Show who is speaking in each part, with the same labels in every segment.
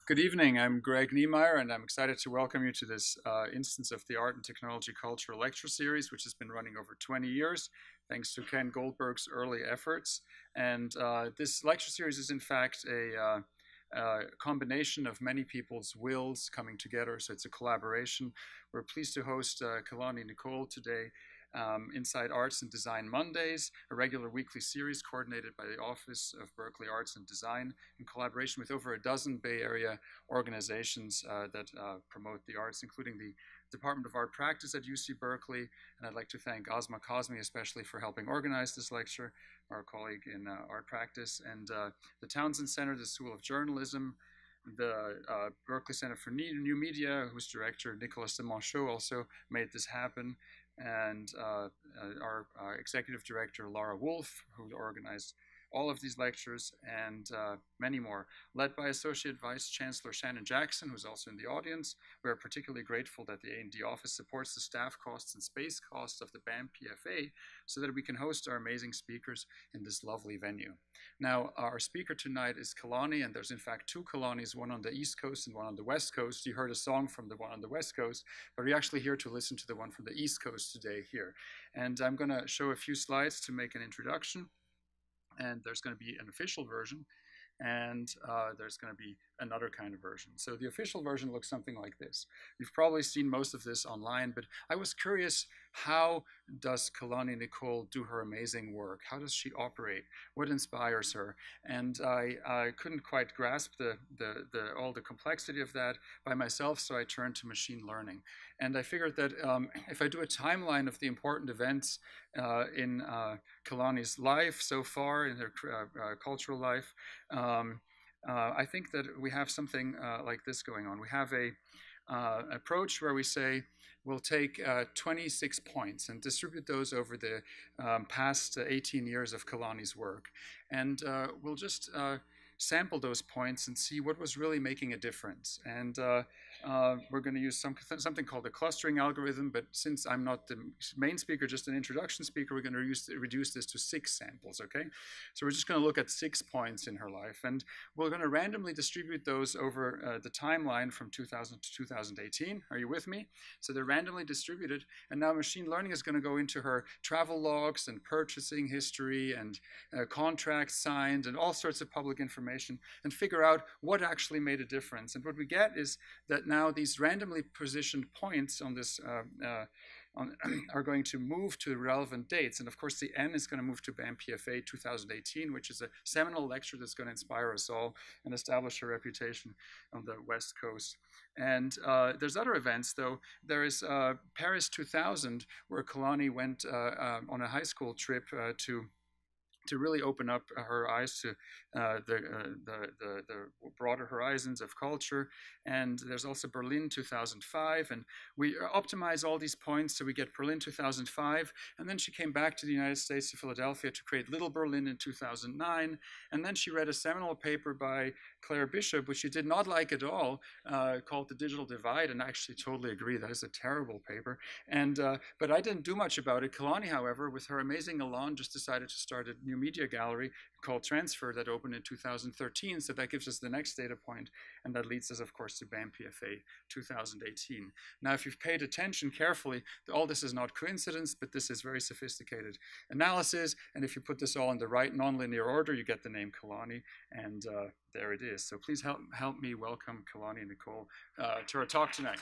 Speaker 1: Good evening. I'm Greg Niemeyer, and I'm excited to welcome you to this instance of the Art and Technology Culture lecture series, which has been running over 20 years, thanks to Ken Goldberg's early efforts. And this lecture series is, in fact, a combination of many people's wills coming together, so it's a collaboration. We're pleased to host Kelani Nichole today. Inside Arts and Design Mondays, a regular weekly series coordinated by the Office of Berkeley Arts and Design in collaboration with over a dozen Bay Area organizations that promote the arts, including the Department of Art Practice at UC Berkeley. And I'd like to thank Ozma Cosme especially for helping organize this lecture, our colleague in Art Practice, and the Townsend Center, the School of Journalism, the Berkeley Center for New Media, whose director, Nicolas de Monchaux, also made this happen, and our executive director, Laura Wolf, who organized all of these lectures and many more, led by Associate Vice Chancellor Shannon Jackson, who's also in the audience. We are particularly grateful that the A&D office supports the staff costs and space costs of the BAM PFA so that we can host our amazing speakers in this lovely venue. Now, our speaker tonight is Kelani, and there's in fact two Kelanis, one on the East Coast and one on the West Coast. You heard a song from the one on the West Coast, but we're actually here to listen to the one from the East Coast today here. And I'm going to show a few slides to make an introduction. And there's going to be an official version, and there's going to be another kind of version. So the official version looks something like this. You've probably seen most of this online, but I was curious, how does Kelani Nichole do her amazing work? How does she operate? What inspires her? And I couldn't quite grasp all the complexity of that by myself, so I turned to machine learning. And I figured that if I do a timeline of the important events in Kelani's life so far, in her cultural life, I think that we have something like this going on. We have a approach where we say we'll take 26 points and distribute those over the past 18 years of Kelani's work. And we'll just sample those points and see what was really making a difference. And we're going to use something called a clustering algorithm, but since I'm not the main speaker, just an introduction speaker, we're going to reduce this to 6 samples, okay? So we're just going to look at 6 points in her life, and we're going to randomly distribute those over the timeline from 2000 to 2018. Are you with me? So they're randomly distributed, and now machine learning is going to go into her travel logs and purchasing history and contracts signed and all sorts of public information and figure out what actually made a difference. And what we get is that now these randomly positioned points on this are going to move to relevant dates. And of course, the N is going to move to BAM PFA 2018, which is a seminal lecture that's going to inspire us all and establish her reputation on the West Coast. And there's other events, though. There is Paris 2000, where Kelani went on a high school trip to really open up her eyes to the broader horizons of culture. And there's also Berlin 2005, and we optimize all these points so we get Berlin 2005, and then she came back to the United States, to Philadelphia, to create Little Berlin in 2009, and then she read a seminal paper by Claire Bishop, which she did not like at all, called The Digital Divide, and I actually totally agree, that is a terrible paper. And but I didn't do much about it. Kelani, however, with her amazing elan, just decided to start a new media gallery called Transfer that opened in 2013, so that gives us the next data point, and that leads us, of course, to BAM PFA 2018. Now, if you've paid attention carefully, all this is not coincidence, but this is very sophisticated analysis, and if you put this all in the right nonlinear order, you get the name Kelani, and there it is. So please help me welcome Kelani Nichole to our talk tonight.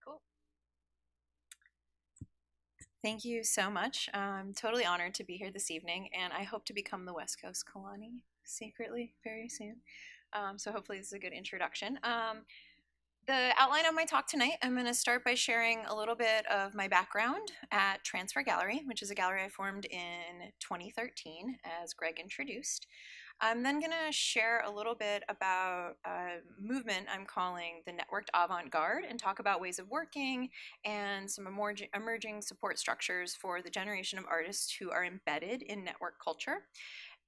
Speaker 2: Cool. Thank you so much. I'm totally honored to be here this evening, and I hope to become the West Coast Kelani secretly very soon. So hopefully this is a good introduction. The outline of my talk tonight, I'm going to start by sharing a little bit of my background at Transfer Gallery, which is a gallery I formed in 2013, as Greg introduced. I'm then going to share a little bit about a movement I'm calling the Networked Avant-garde and talk about ways of working and some emerging support structures for the generation of artists who are embedded in network culture.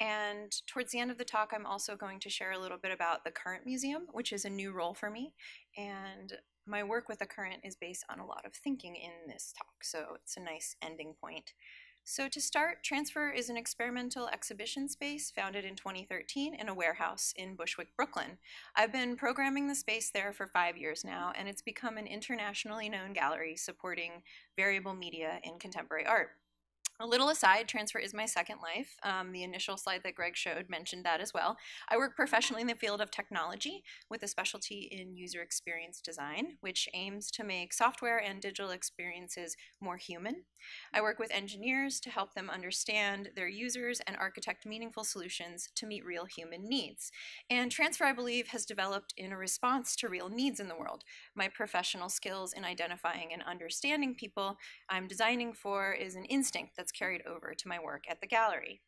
Speaker 2: And towards the end of the talk, I'm also going to share a little bit about the Current Museum, which is a new role for me. And my work with the Current is based on a lot of thinking in this talk, so it's a nice ending point. So to start, Transfer is an experimental exhibition space founded in 2013 in a warehouse in Bushwick, Brooklyn. I've been programming the space there for 5 years now, and it's become an internationally known gallery supporting variable media in contemporary art. A little aside, Transfer is my second life. The initial slide that Greg showed mentioned that as well. I work professionally in the field of technology with a specialty in user experience design, which aims to make software and digital experiences more human. I work with engineers to help them understand their users and architect meaningful solutions to meet real human needs. And Transfer, I believe, has developed in a response to real needs in the world. My professional skills in identifying and understanding people I'm designing for is an instinct that's carried over to my work at the gallery.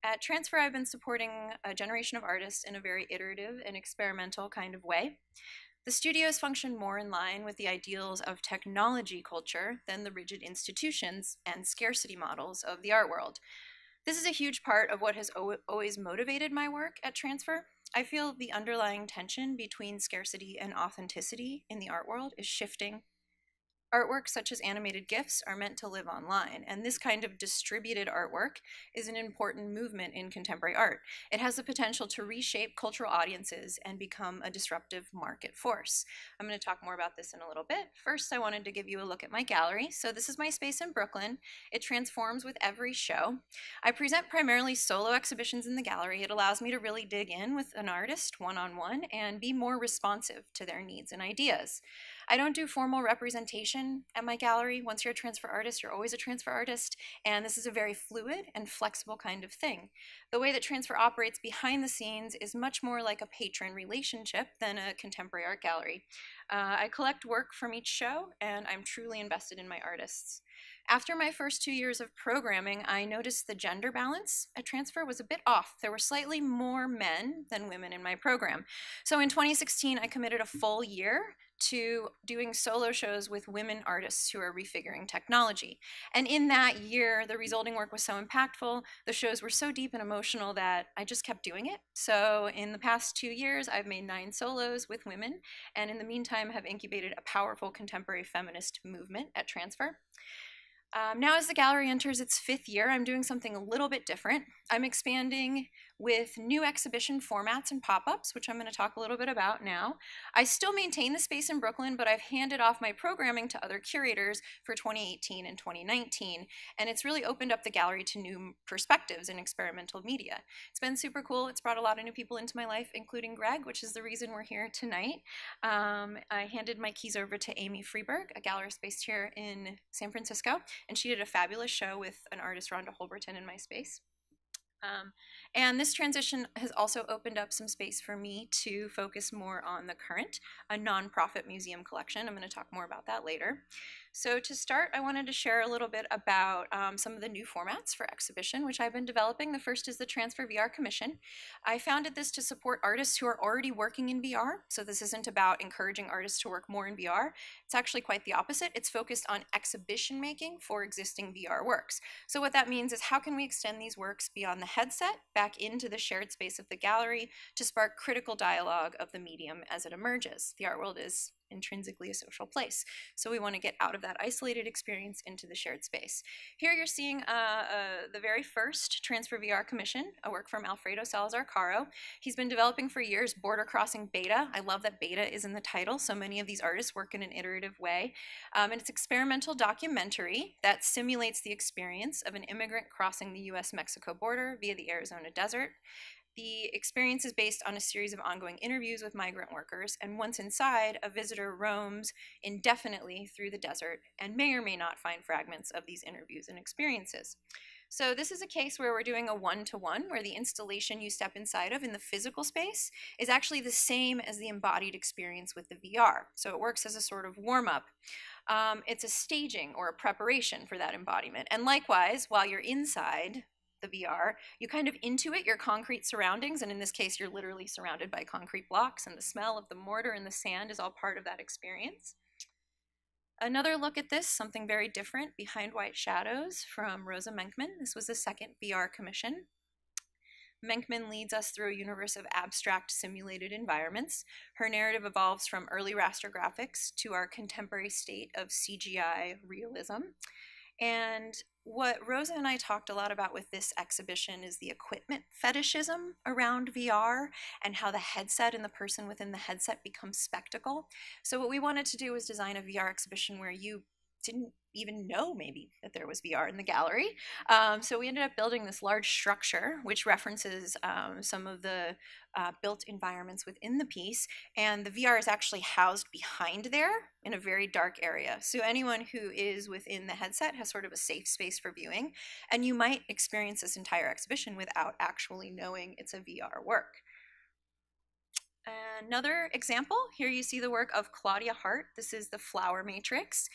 Speaker 2: At Transfer, I've been supporting a generation of artists in a very iterative and experimental kind of way. The studios function more in line with the ideals of technology culture than the rigid institutions and scarcity models of the art world. This is a huge part of what has always motivated my work at Transfer. I feel the underlying tension between scarcity and authenticity in the art world is shifting. Artworks such as animated GIFs are meant to live online, and this kind of distributed artwork is an important movement in contemporary art. It has the potential to reshape cultural audiences and become a disruptive market force. I'm going to talk more about this in a little bit. First, I wanted to give you a look at my gallery. So this is my space in Brooklyn. It transforms with every show. I present primarily solo exhibitions in the gallery. It allows me to really dig in with an artist one-on-one and be more responsive to their needs and ideas. I don't do formal representation at my gallery. Once you're a transfer artist, you're always a transfer artist, and this is a very fluid and flexible kind of thing. The way that transfer operates behind the scenes is much more like a patron relationship than a contemporary art gallery. I collect work from each show, and I'm truly invested in my artists. After my first 2 years of programming, I noticed the gender balance at Transfer was a bit off. There were slightly more men than women in my program. So in 2016, I committed a full year to doing solo shows with women artists who are refiguring technology. And in that year, the resulting work was so impactful, the shows were so deep and emotional that I just kept doing it. So in the past 2 years, I've made 9 solos with women, and in the meantime have incubated a powerful contemporary feminist movement at Transfer. Now, as the gallery enters its 5th year, I'm doing something a little bit different. I'm expanding with new exhibition formats and pop-ups, which I'm going to talk a little bit about now. I still maintain the space in Brooklyn, but I've handed off my programming to other curators for 2018 and 2019, and it's really opened up the gallery to new perspectives in experimental media. It's been super cool. It's brought a lot of new people into my life, including Greg, which is the reason we're here tonight. I handed my keys over to Amy Freeberg, a gallerist based here in San Francisco, and she did a fabulous show with an artist, Rhonda Holberton, in my space. And this transition has also opened up some space for me to focus more on the Current, a nonprofit museum collection. I'm going to talk more about that later. So to start, I wanted to share a little bit about some of the new formats for exhibition, which I've been developing. The first is the Transfer VR Commission. I founded this to support artists who are already working in VR. So this isn't about encouraging artists to work more in VR. It's actually quite the opposite. It's focused on exhibition making for existing VR works. So what that means is how can we extend these works beyond the headset back into the shared space of the gallery to spark critical dialogue of the medium as it emerges. The art world is intrinsically a social place. So we want to get out of that isolated experience into the shared space. Here you're seeing the very first Transfer VR commission, a work from Alfredo Salazar Caro. He's been developing for years border crossing beta. I love that beta is in the title. So many of these artists work in an iterative way. And it's experimental documentary that simulates the experience of an immigrant crossing the US-Mexico border via the Arizona desert. The experience is based on a series of ongoing interviews with migrant workers, and once inside, a visitor roams indefinitely through the desert and may or may not find fragments of these interviews and experiences. So this is a case where we're doing a one-to-one, where the installation you step inside of in the physical space is actually the same as the embodied experience with the VR. So it works as a sort of warm-up. It's a staging or a preparation for that embodiment. And likewise, while you're inside the VR, you kind of intuit your concrete surroundings, and in this case, you're literally surrounded by concrete blocks, and the smell of the mortar and the sand is all part of that experience. Another look at this, something very different, Behind White Shadows from Rosa Menkman. This was the second VR commission. Menkman leads us through a universe of abstract simulated environments. Her narrative evolves from early raster graphics to our contemporary state of CGI realism. And what Rosa and I talked a lot about with this exhibition is the equipment fetishism around VR and how the headset and the person within the headset becomes spectacle. So what we wanted to do was design a VR exhibition where you didn't even know maybe that there was VR in the gallery. So we ended up building this large structure which references some of the built environments within the piece, and the VR is actually housed behind there in a very dark area. So anyone who is within the headset has sort of a safe space for viewing, and you might experience this entire exhibition without actually knowing it's a VR work. Another example, here you see the work of Claudia Hart. This is the Flower Matrix.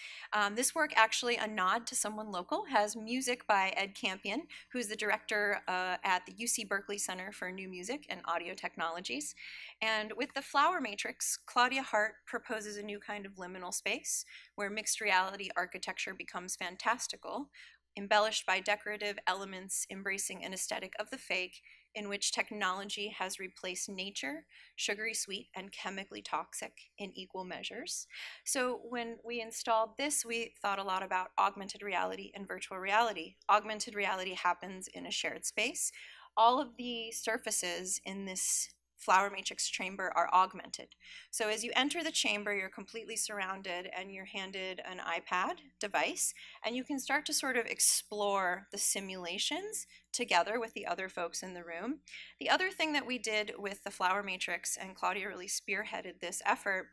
Speaker 2: This work, actually a nod to someone local, has music by Ed Campion, who's the director at the UC Berkeley Center for New Music and Audio Technologies. And with the Flower Matrix, Claudia Hart proposes a new kind of liminal space where mixed reality architecture becomes fantastical, embellished by decorative elements embracing an aesthetic of the fake, in which technology has replaced nature, sugary sweet, and chemically toxic in equal measures. So when we installed this, we thought a lot about augmented reality and virtual reality. Augmented reality happens in a shared space. All of the surfaces in this flower matrix chamber are augmented. So as you enter the chamber, you're completely surrounded and you're handed an iPad device, and you can start to sort of explore the simulations together with the other folks in the room. The other thing that we did with the flower matrix, and Claudia really spearheaded this effort,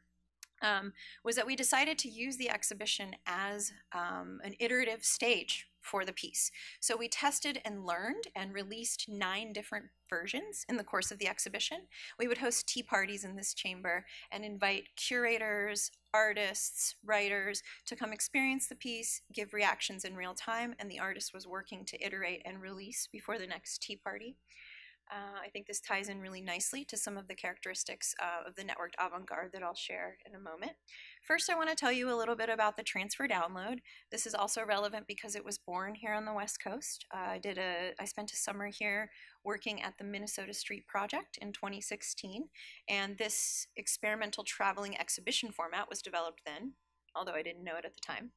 Speaker 2: was that we decided to use the exhibition as an iterative stage for the piece. So we tested and learned and released 9 different versions in the course of the exhibition. We would host tea parties in this chamber and invite curators, artists, writers to come experience the piece, give reactions in real time, and the artist was working to iterate and release before the next tea party. I think this ties in really nicely to some of the characteristics of the networked avant-garde that I'll share in a moment. First, I want to tell you a little bit about the transfer download. This is also relevant because it was born here on the West Coast. I spent a summer here working at the Minnesota Street Project in 2016, and this experimental traveling exhibition format was developed then, although I didn't know it at the time.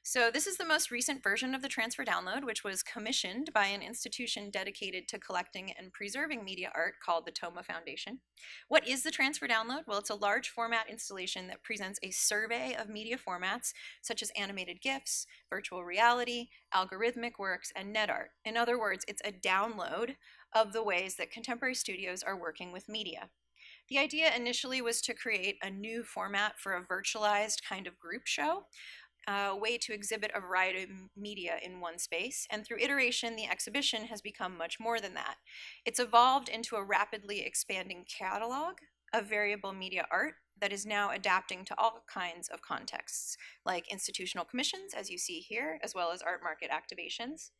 Speaker 2: So this is the most recent version of the transfer download, which was commissioned by an institution dedicated to collecting and preserving media art called the Toma Foundation. What is the transfer download? Well, it's a large format installation that presents a survey of media formats such as animated GIFs, virtual reality, algorithmic works, and net art. In other words, it's a download of the ways that contemporary studios are working with media. The idea initially was to create a new format for a virtualized kind of group show, a way to exhibit a variety of media in one space, and through iteration, the exhibition has become much more than that. It's evolved into a rapidly expanding catalog of variable media art that is now adapting to all kinds of contexts, like institutional commissions, as you see here, as well as art market activations.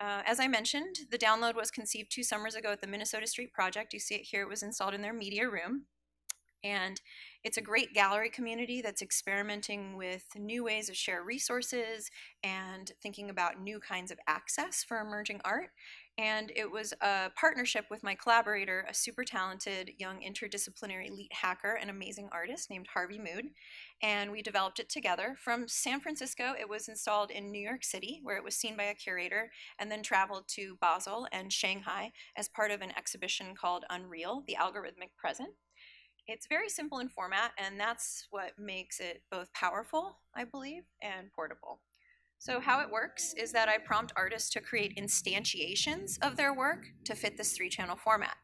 Speaker 2: As I mentioned, the download was conceived 2 summers ago at the Minnesota Street Project. You see it here, it was installed in their media room. And it's a great gallery community that's experimenting with new ways of share resources and thinking about new kinds of access for emerging art. And it was a partnership with my collaborator, a super talented young interdisciplinary elite hacker and amazing artist named Harvey Mood. And we developed it together. From San Francisco, it was installed in New York City, where it was seen by a curator, and then traveled to Basel and Shanghai as part of an exhibition called Unreal, the Algorithmic Present. It's very simple in format, and that's what makes it both powerful, I believe, and portable. So how it works is that I prompt artists to create instantiations of their work to fit this 3-channel format.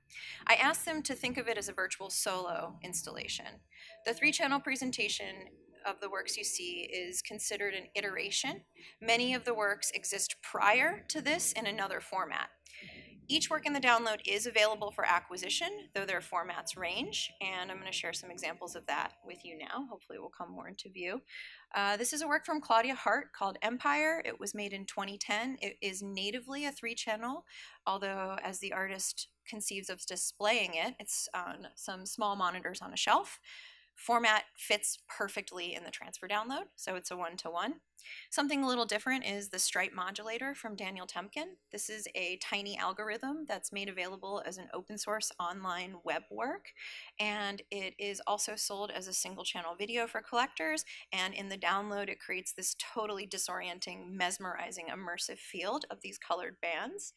Speaker 2: I ask them to think of it as a virtual solo installation. The 3-channel presentation of the works you see is considered an iteration. Many of the works exist prior to this in another format. Each work in the download is available for acquisition, though their formats range, and I'm going to share some examples of that with you now. Hopefully it will come more into view. This is a work from Claudia Hart called Empire. It was made in 2010. It is natively a 3-channel, although as the artist conceives of displaying it, it's on some small monitors on a shelf. Format fits perfectly in the transfer download, so it's a 1-to-1. Something a little different is the stripe modulator from Daniel Temkin. This is a tiny algorithm that's made available as an open source online web work, and it is also sold as a single channel video for collectors, and in the download it creates this totally disorienting, mesmerizing, immersive field of these colored bands.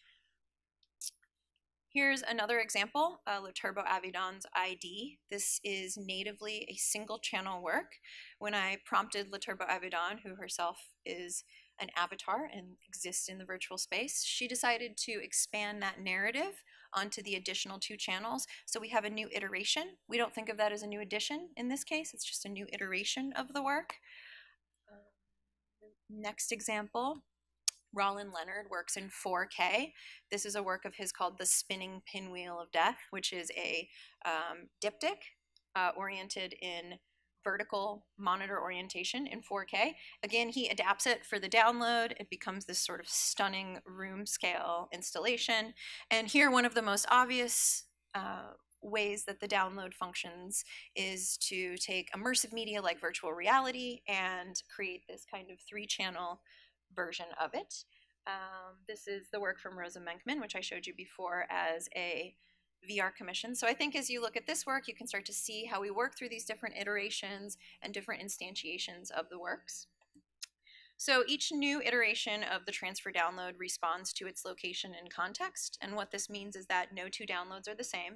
Speaker 2: Here's another example, Le Turbo Avidan's ID. This is natively a single channel work. When I prompted Le Turbo Avidan, who herself is an avatar and exists in the virtual space, she decided to expand that narrative onto the additional 2 channels. So we have a new iteration. We don't think of that as a new addition in this case, it's just a new iteration of the work. Next example. Roland Leonard works in 4K. This is a work of his called The Spinning Pinwheel of Death, which is a diptych oriented in vertical monitor orientation in 4K. Again, he adapts it for the download. It becomes this sort of stunning room scale installation. And here, one of the most obvious ways that the download functions is to take immersive media like virtual reality and create this kind of 3-channel version of it. This is the work from Rosa Menkman, which I showed you before as a VR commission. So I think as you look at this work, you can start to see how we work through these different iterations and different instantiations of the works. So each new iteration of the transfer download responds to its location and context, and what this means is that no 2 downloads are the same.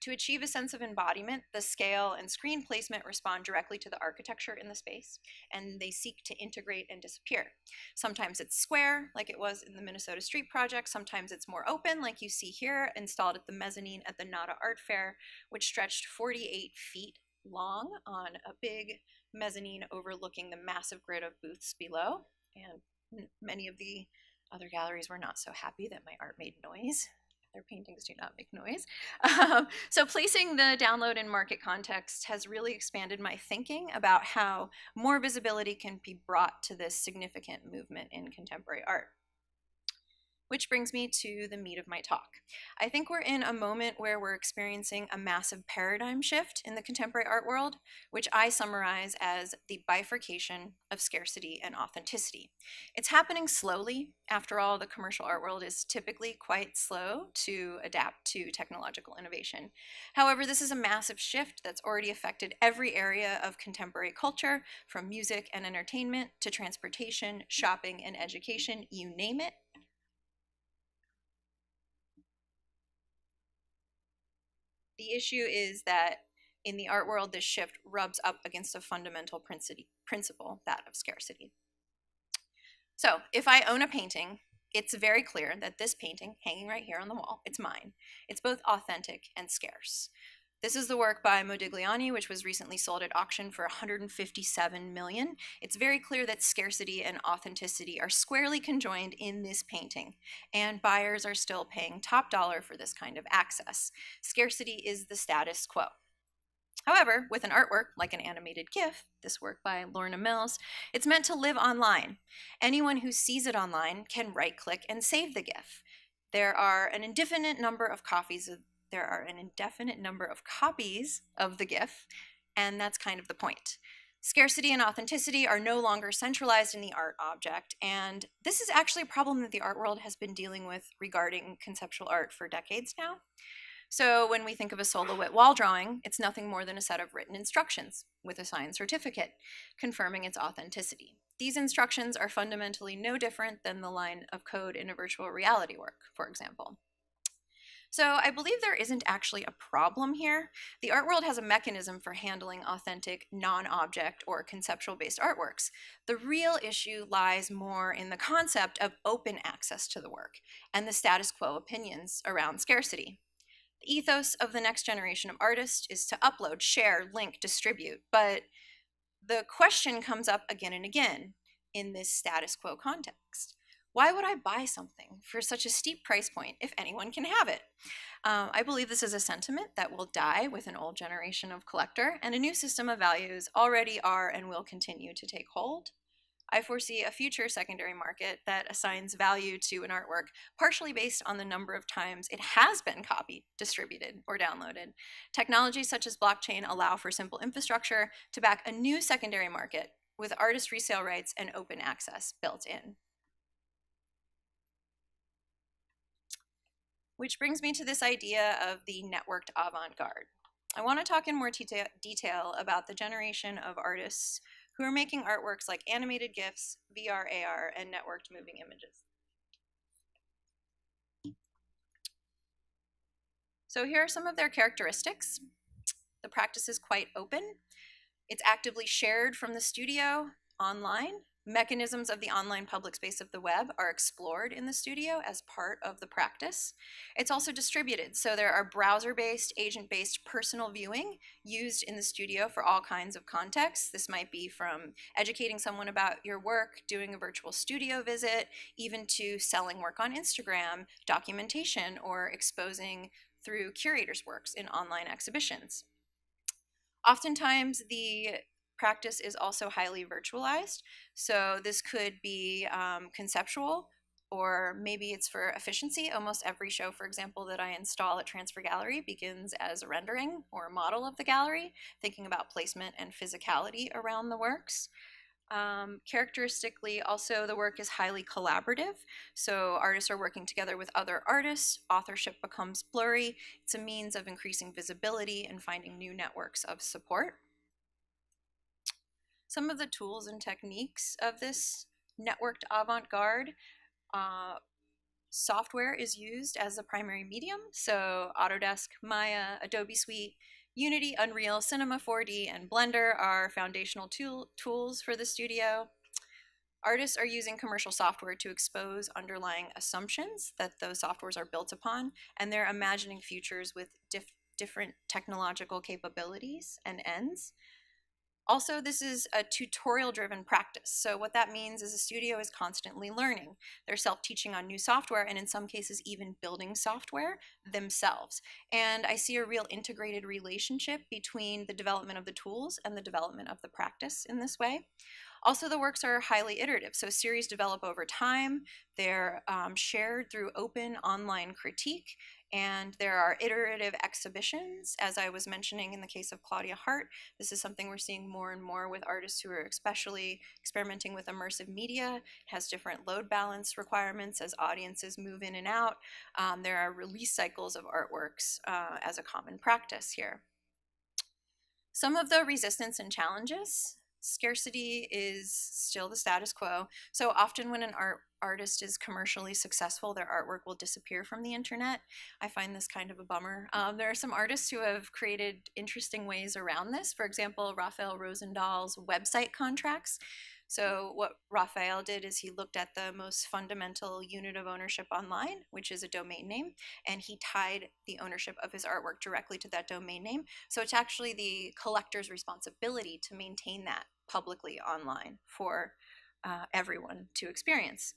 Speaker 2: To achieve a sense of embodiment, the scale and screen placement respond directly to the architecture in the space, and they seek to integrate and disappear. Sometimes it's square, like it was in the Minnesota Street Project. Sometimes it's more open, like you see here, installed at the mezzanine at the Nada Art Fair, which stretched 48 feet long on a big mezzanine overlooking the massive grid of booths below. And many of the other galleries were not so happy that my art made noise. Their paintings do not make noise. So placing the download in market context has really expanded my thinking about how more visibility can be brought to this significant movement in contemporary art. Which brings me to the meat of my talk. I think we're in a moment where we're experiencing a massive paradigm shift in the contemporary art world, which I summarize as the bifurcation of scarcity and authenticity. It's happening slowly. After all, the commercial art world is typically quite slow to adapt to technological innovation. However, this is a massive shift that's already affected every area of contemporary culture, from music and entertainment to transportation, shopping, and education, you name it. The issue is that in the art world, this shift rubs up against a fundamental principle, that of scarcity. So if I own a painting, it's very clear that this painting, hanging right here on the wall, it's mine. It's both authentic and scarce. This is the work by Modigliani, which was recently sold at auction for $157 million. It's very clear that scarcity and authenticity are squarely conjoined in this painting, and buyers are still paying top dollar for this kind of access. Scarcity is the status quo. However, with an artwork like an animated GIF, this work by Lorna Mills, it's meant to live online. Anyone who sees it online can right-click and save the GIF. There are an indefinite number of copies of the GIF, and that's kind of the point. Scarcity and authenticity are no longer centralized in the art object, and this is actually a problem that the art world has been dealing with regarding conceptual art for decades now. So when we think of a Solo-Wit wall drawing, it's nothing more than a set of written instructions with a signed certificate confirming its authenticity. These instructions are fundamentally no different than the line of code in a virtual reality work, for example. So I believe there isn't actually a problem here. The art world has a mechanism for handling authentic, non-object or conceptual-based artworks. The real issue lies more in the concept of open access to the work and the status quo opinions around scarcity. The ethos of the next generation of artists is to upload, share, link, distribute, but the question comes up again and again in this status quo context. Why would I buy something for such a steep price point if anyone can have it? I believe this is a sentiment that will die with an old generation of collector, and a new system of values already are and will continue to take hold. I foresee a future secondary market that assigns value to an artwork partially based on the number of times it has been copied, distributed, or downloaded. Technologies such as blockchain allow for simple infrastructure to back a new secondary market with artist resale rights and open access built in. Which brings me to this idea of the networked avant-garde. I want to talk in more detail about the generation of artists who are making artworks like animated GIFs, VR, AR, and networked moving images. So here are some of their characteristics. The practice is quite open. It's actively shared from the studio online. Mechanisms of the online public space of the web are explored in the studio as part of the practice. It's also distributed, so there are browser-based, agent-based personal viewing used in the studio for all kinds of contexts. This might be from educating someone about your work, doing a virtual studio visit, even to selling work on Instagram, documentation, or exposing through curators' works in online exhibitions. Oftentimes, the practice is also highly virtualized. So this could be conceptual, or maybe it's for efficiency. Almost every show, for example, that I install at Transfer Gallery begins as a rendering or a model of the gallery, thinking about placement and physicality around the works. Characteristically, also, the work is highly collaborative. So artists are working together with other artists. Authorship becomes blurry. It's a means of increasing visibility and finding new networks of support. Some of the tools and techniques of this networked avant-garde, software is used as the primary medium. So Autodesk, Maya, Adobe Suite, Unity, Unreal, Cinema 4D, and Blender are foundational tools for the studio. Artists are using commercial software to expose underlying assumptions that those softwares are built upon, and they're imagining futures with different technological capabilities and ends. Also, this is a tutorial-driven practice. So what that means is a studio is constantly learning. They're self-teaching on new software, and in some cases even building software themselves. And I see a real integrated relationship between the development of the tools and the development of the practice in this way. Also, the works are highly iterative, so series develop over time. They're shared through open online critique, and there are iterative exhibitions, as I was mentioning in the case of Claudia Hart. This is something we're seeing more and more with artists who are especially experimenting with immersive media. It has different load balance requirements as audiences move in and out. There are release cycles of artworks as a common practice here. Some of the resistance and challenges. Scarcity is still the status quo. So often when an artist is commercially successful, their artwork will disappear from the internet. I find this kind of a bummer. There are some artists who have created interesting ways around this. For example, Raphael Rosendahl's website contracts. So what Raphael did is he looked at the most fundamental unit of ownership online, which is a domain name, and he tied the ownership of his artwork directly to that domain name. So it's actually the collector's responsibility to maintain that publicly online for everyone to experience.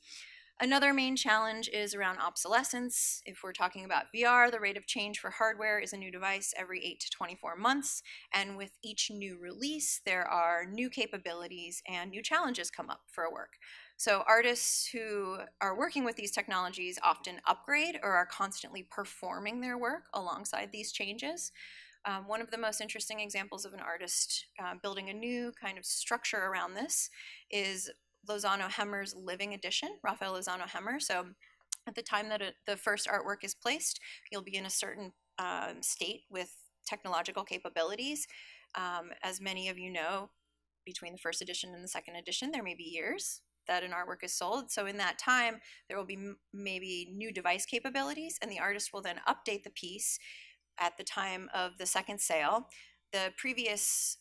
Speaker 2: Another main challenge is around obsolescence. If we're talking about VR, the rate of change for hardware is a new device every 8 to 24 months. And with each new release, there are new capabilities and new challenges come up for a work. So artists who are working with these technologies often upgrade or are constantly performing their work alongside these changes. One of the most interesting examples of an artist building a new kind of structure around this is Lozano Hemmer's Living Edition, Raphael Lozano Hemmer. So at the time that the first artwork is placed, you'll be in a certain state with technological capabilities. As many of you know, between the first edition and the second edition, there may be years that an artwork is sold. So in that time, there will be maybe new device capabilities, and the artist will then update the piece at the time of the second sale. The previous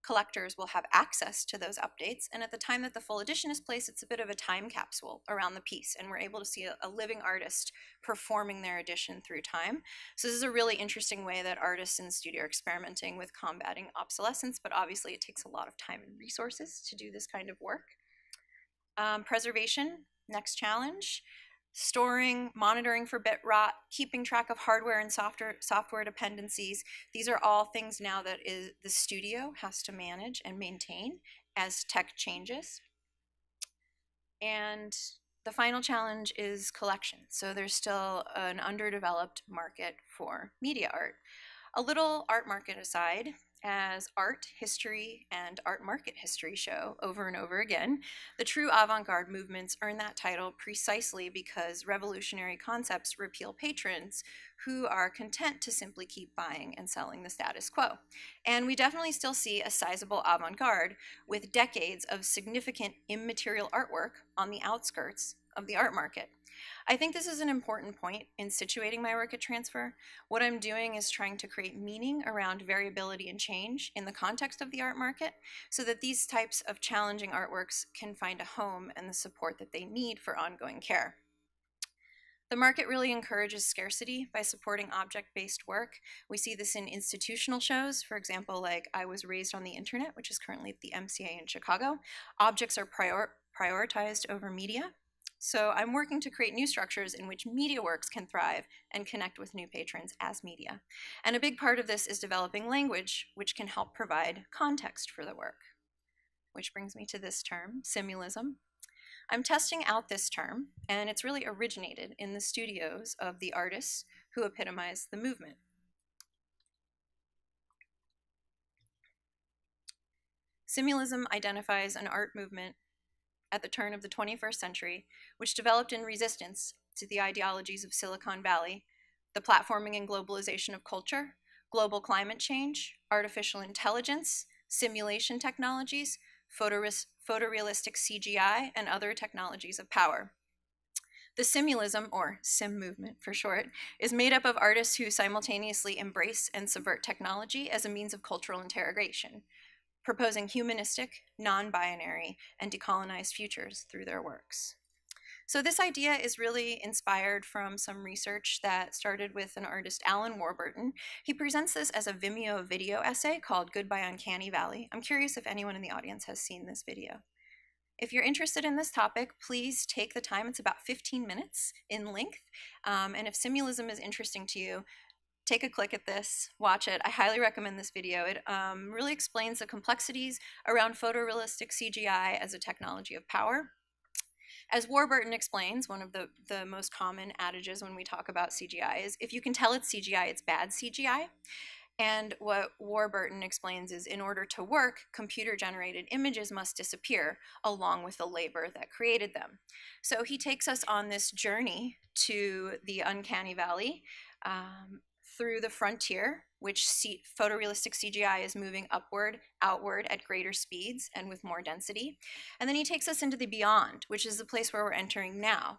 Speaker 2: collectors will have access to those updates, and at the time that the full edition is placed, it's a bit of a time capsule around the piece, and we're able to see a living artist performing their edition through time. So this is a really interesting way that artists in the studio are experimenting with combating obsolescence, but obviously it takes a lot of time and resources to do this kind of work. Preservation Next challenge, monitoring for bit rot, keeping track of hardware and software dependencies. These are all things now that the studio has to manage and maintain as tech changes. And the final challenge is collection. So there's still an underdeveloped market for media art. A little art market aside, as art history and art market history show over and over again, the true avant-garde movements earn that title precisely because revolutionary concepts repeal patrons who are content to simply keep buying and selling the status quo. And we definitely still see a sizable avant-garde with decades of significant immaterial artwork on the outskirts of the art market. I think this is an important point in situating my work at Transfer. What I'm doing is trying to create meaning around variability and change in the context of the art market so that these types of challenging artworks can find a home and the support that they need for ongoing care. The market really encourages scarcity by supporting object-based work. We see this in institutional shows, for example, like I Was Raised on the Internet, which is currently at the MCA in Chicago. Objects are prioritized over media. So I'm working to create new structures in which media works can thrive and connect with new patrons as media. And a big part of this is developing language, which can help provide context for the work. Which brings me to this term, Simulism. I'm testing out this term, and it's really originated in the studios of the artists who epitomize the movement. Simulism identifies an art movement at the turn of the 21st century, which developed in resistance to the ideologies of Silicon Valley, the platforming and globalization of culture, global climate change, artificial intelligence, simulation technologies, photorealistic CGI, and other technologies of power. The Simulism, or Sim movement for short, is made up of artists who simultaneously embrace and subvert technology as a means of cultural interrogation, proposing humanistic, non-binary, and decolonized futures through their works. So this idea is really inspired from some research that started with an artist, Alan Warburton. He presents this as a Vimeo video essay called Goodbye Uncanny Valley. I'm curious if anyone in the audience has seen this video. If you're interested in this topic, please take the time. It's about 15 minutes in length. And if Simulism is interesting to you, take a click at this, watch it. I highly recommend this video. It really explains the complexities around photorealistic CGI as a technology of power. As Warburton explains, one of the most common adages when we talk about CGI is, if you can tell it's CGI, it's bad CGI. And what Warburton explains is, in order to work, computer-generated images must disappear along with the labor that created them. So he takes us on this journey to the uncanny valley, through the frontier, which photorealistic CGI is moving upward, outward at greater speeds and with more density. And then he takes us into the beyond, which is the place where we're entering now,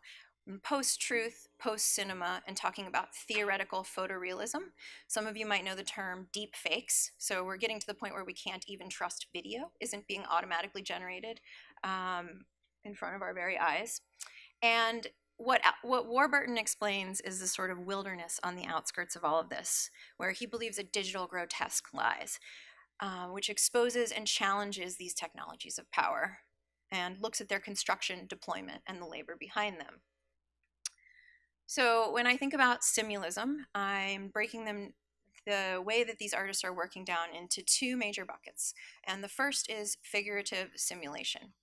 Speaker 2: post-truth, post-cinema, and talking about theoretical photorealism. Some of you might know the term deep fakes. So we're getting to the point where we can't even trust video isn't being automatically generated in front of our very eyes. And what Warburton explains is the sort of wilderness on the outskirts of all of this, where he believes a digital grotesque lies, which exposes and challenges these technologies of power and looks at their construction, deployment, and the labor behind them. So when I think about Simulism, I'm breaking the way that these artists are working down into two major buckets. And the first is figurative simulation.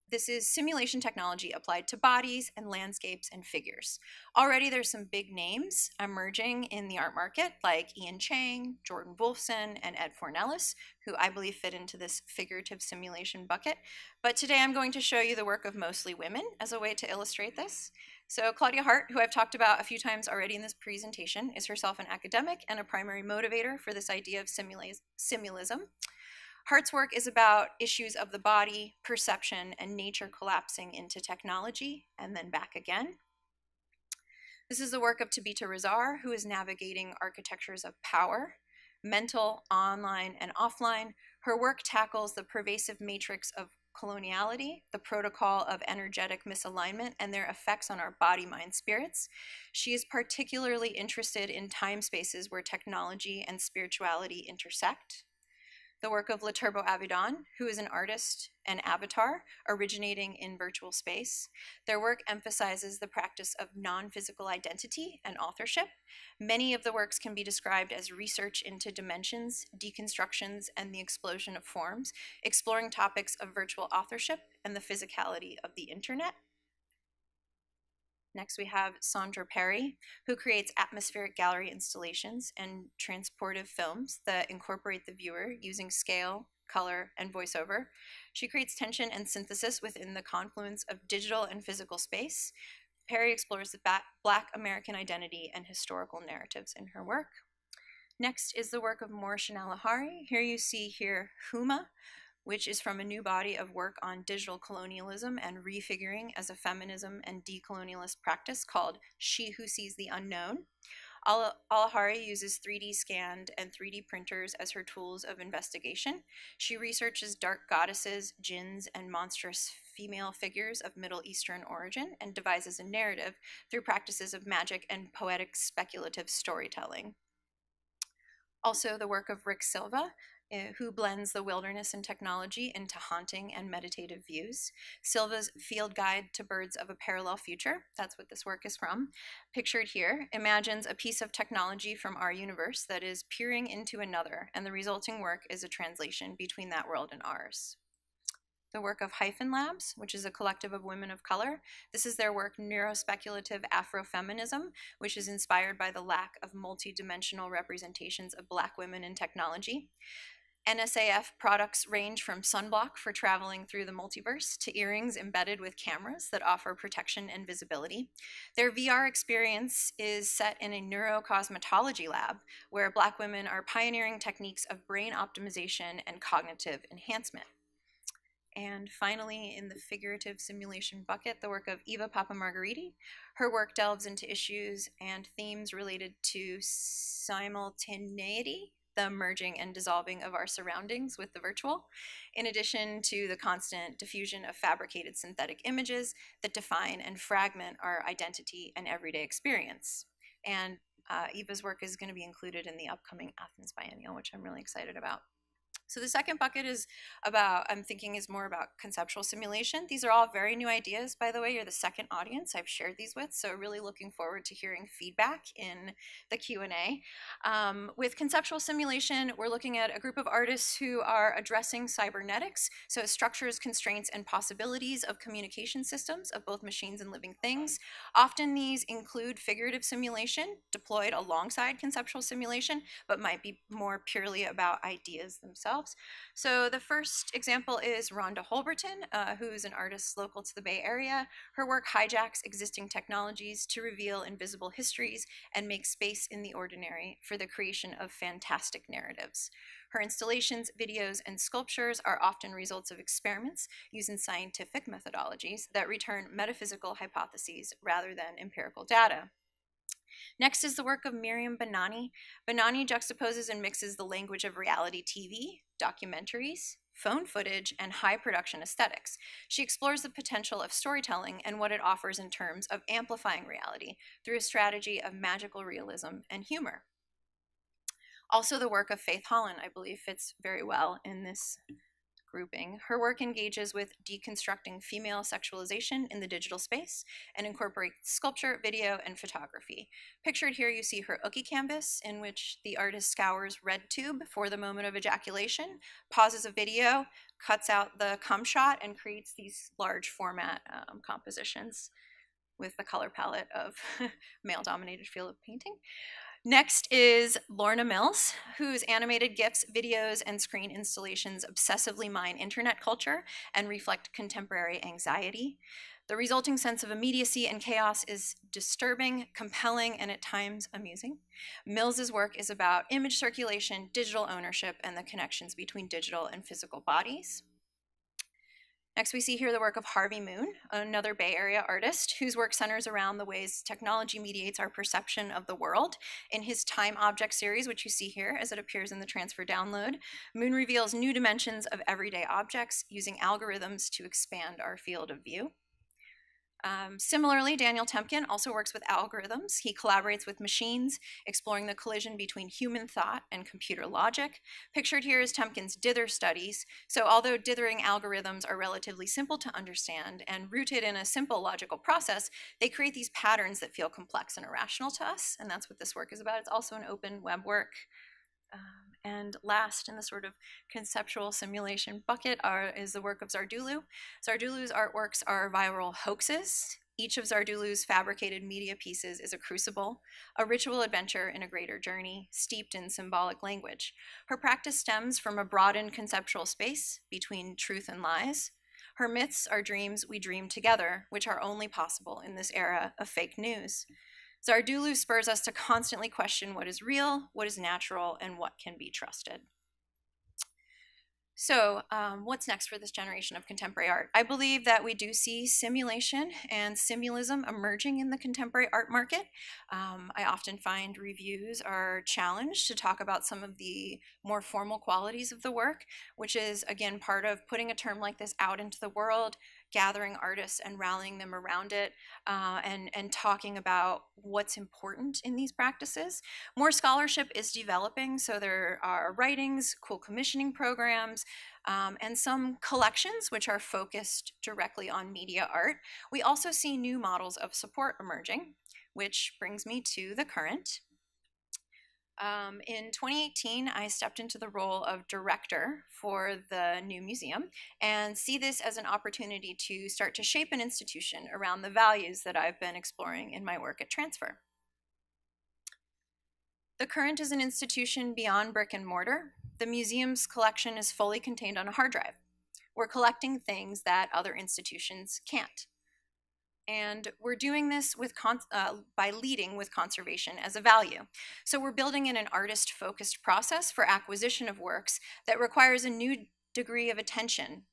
Speaker 2: This is simulation technology applied to bodies and landscapes and figures. Already there's some big names emerging in the art market, like Ian Chang, Jordan Wolfson, and Ed Fornellis, who I believe fit into this figurative simulation bucket. But today I'm going to show you the work of mostly women as a way to illustrate this. So Claudia Hart, who I've talked about a few times already in this presentation, is herself an academic and a primary motivator for this idea of simulism. Hart's work is about issues of the body, perception, and nature collapsing into technology and then back again. This is the work of Tabita Razar, who is navigating architectures of power, mental, online, and offline. Her work tackles the pervasive matrix of coloniality, the protocol of energetic misalignment, and their effects on our body, mind, spirits. She is particularly interested in time spaces where technology and spirituality intersect. The work of Laturbo Avedon, who is an artist and avatar originating in virtual space. Their work emphasizes the practice of non-physical identity and authorship. Many of the works can be described as research into dimensions, deconstructions, and the explosion of forms, exploring topics of virtual authorship and the physicality of the internet. Next, we have Sandra Perry, who creates atmospheric gallery installations and transportive films that incorporate the viewer using scale, color, and voiceover. She creates tension and synthesis within the confluence of digital and physical space. Perry explores the Black American identity and historical narratives in her work. Next is the work of Morrishan Alahari. Here you see Huma, which is from a new body of work on digital colonialism and refiguring as a feminism and decolonialist practice called She Who Sees the Unknown. Alahari uses 3D scanned and 3D printers as her tools of investigation. She researches dark goddesses, jinns, and monstrous female figures of Middle Eastern origin and devises a narrative through practices of magic and poetic speculative storytelling. Also, the work of Rick Silva, who blends the wilderness and technology into haunting and meditative views. Silva's Field Guide to Birds of a Parallel Future, that's what this work is from, pictured here, imagines a piece of technology from our universe that is peering into another, and the resulting work is a translation between that world and ours. The work of Hyphen Labs, which is a collective of women of color. This is their work Neurospeculative Afrofeminism, which is inspired by the lack of multidimensional representations of Black women in technology. NSAF products range from sunblock for traveling through the multiverse to earrings embedded with cameras that offer protection and visibility. Their VR experience is set in a neurocosmetology lab where Black women are pioneering techniques of brain optimization and cognitive enhancement. And finally, in the figurative simulation bucket, the work of Eva Papamargariti. Her work delves into issues and themes related to simultaneity, the merging and dissolving of our surroundings with the virtual, in addition to the constant diffusion of fabricated synthetic images that define and fragment our identity and everyday experience. And Eva's work is going to be included in the upcoming Athens Biennial, which I'm really excited about. So the second bucket is more about conceptual simulation. These are all very new ideas, by the way. You're the second audience I've shared these with, so really looking forward to hearing feedback in the Q&A. With conceptual simulation, we're looking at a group of artists who are addressing cybernetics, so structures, constraints, and possibilities of communication systems of both machines and living things. Often these include figurative simulation deployed alongside conceptual simulation, but might be more purely about ideas themselves. So the first example is Rhonda Holberton, who's an artist local to the Bay Area. Her work hijacks existing technologies to reveal invisible histories and make space in the ordinary for the creation of fantastic narratives. Her installations, videos, and sculptures are often results of experiments using scientific methodologies that return metaphysical hypotheses rather than empirical data. Next is the work of Miriam Banani. Banani juxtaposes and mixes the language of reality TV, documentaries, phone footage, and high production aesthetics. She explores the potential of storytelling and what it offers in terms of amplifying reality through a strategy of magical realism and humor. Also, the work of Faith Holland, I believe, fits very well in this grouping. Her work engages with deconstructing female sexualization in the digital space and incorporates sculpture, video, and photography. Pictured here, you see her Ookie canvas, in which the artist scours red tube for the moment of ejaculation, pauses a video, cuts out the cum shot, and creates these large format compositions with the color palette of male-dominated field of painting. Next is Lorna Mills, whose animated GIFs, videos, and screen installations obsessively mine internet culture and reflect contemporary anxiety. The resulting sense of immediacy and chaos is disturbing, compelling, and at times amusing. Mills's work is about image circulation, digital ownership, and the connections between digital and physical bodies. Next, we see here the work of Harvey Moon, another Bay Area artist whose work centers around the ways technology mediates our perception of the world. In his Time Object series, which you see here as it appears in the transfer download, Moon reveals new dimensions of everyday objects using algorithms to expand our field of view. Similarly, Daniel Temkin also works with algorithms. He collaborates with machines, exploring the collision between human thought and computer logic. Pictured here is Temkin's dither studies. So although dithering algorithms are relatively simple to understand and rooted in a simple logical process, they create these patterns that feel complex and irrational to us, and that's what this work is about. It's also an open web work. And last in the sort of conceptual simulation bucket is the work of Zardulu. Zardulu's artworks are viral hoaxes. Each of Zardulu's fabricated media pieces is a crucible, a ritual adventure in a greater journey, steeped in symbolic language. Her practice stems from a broadened conceptual space between truth and lies. Her myths are dreams we dream together, which are only possible in this era of fake news. Zardulu spurs us to constantly question what is real, what is natural, and what can be trusted. So what's next for this generation of contemporary art? I believe that we do see simulation and simulism emerging in the contemporary art market. I often find reviews are challenged to talk about some of the more formal qualities of the work, which is, again, part of putting a term like this out into the world, gathering artists and rallying them around it, and talking about what's important in these practices. More scholarship is developing, so there are writings, cool commissioning programs, and some collections which are focused directly on media art. We also see new models of support emerging, which brings me to the current. In 2018, I stepped into the role of director for the new museum and see this as an opportunity to start to shape an institution around the values that I've been exploring in my work at Transfer. The current is an institution beyond brick and mortar. The museum's collection is fully contained on a hard drive. We're collecting things that other institutions can't. And we're doing this with by leading with conservation as a value. So we're building in an artist-focused process for acquisition of works that requires a new degree of attention,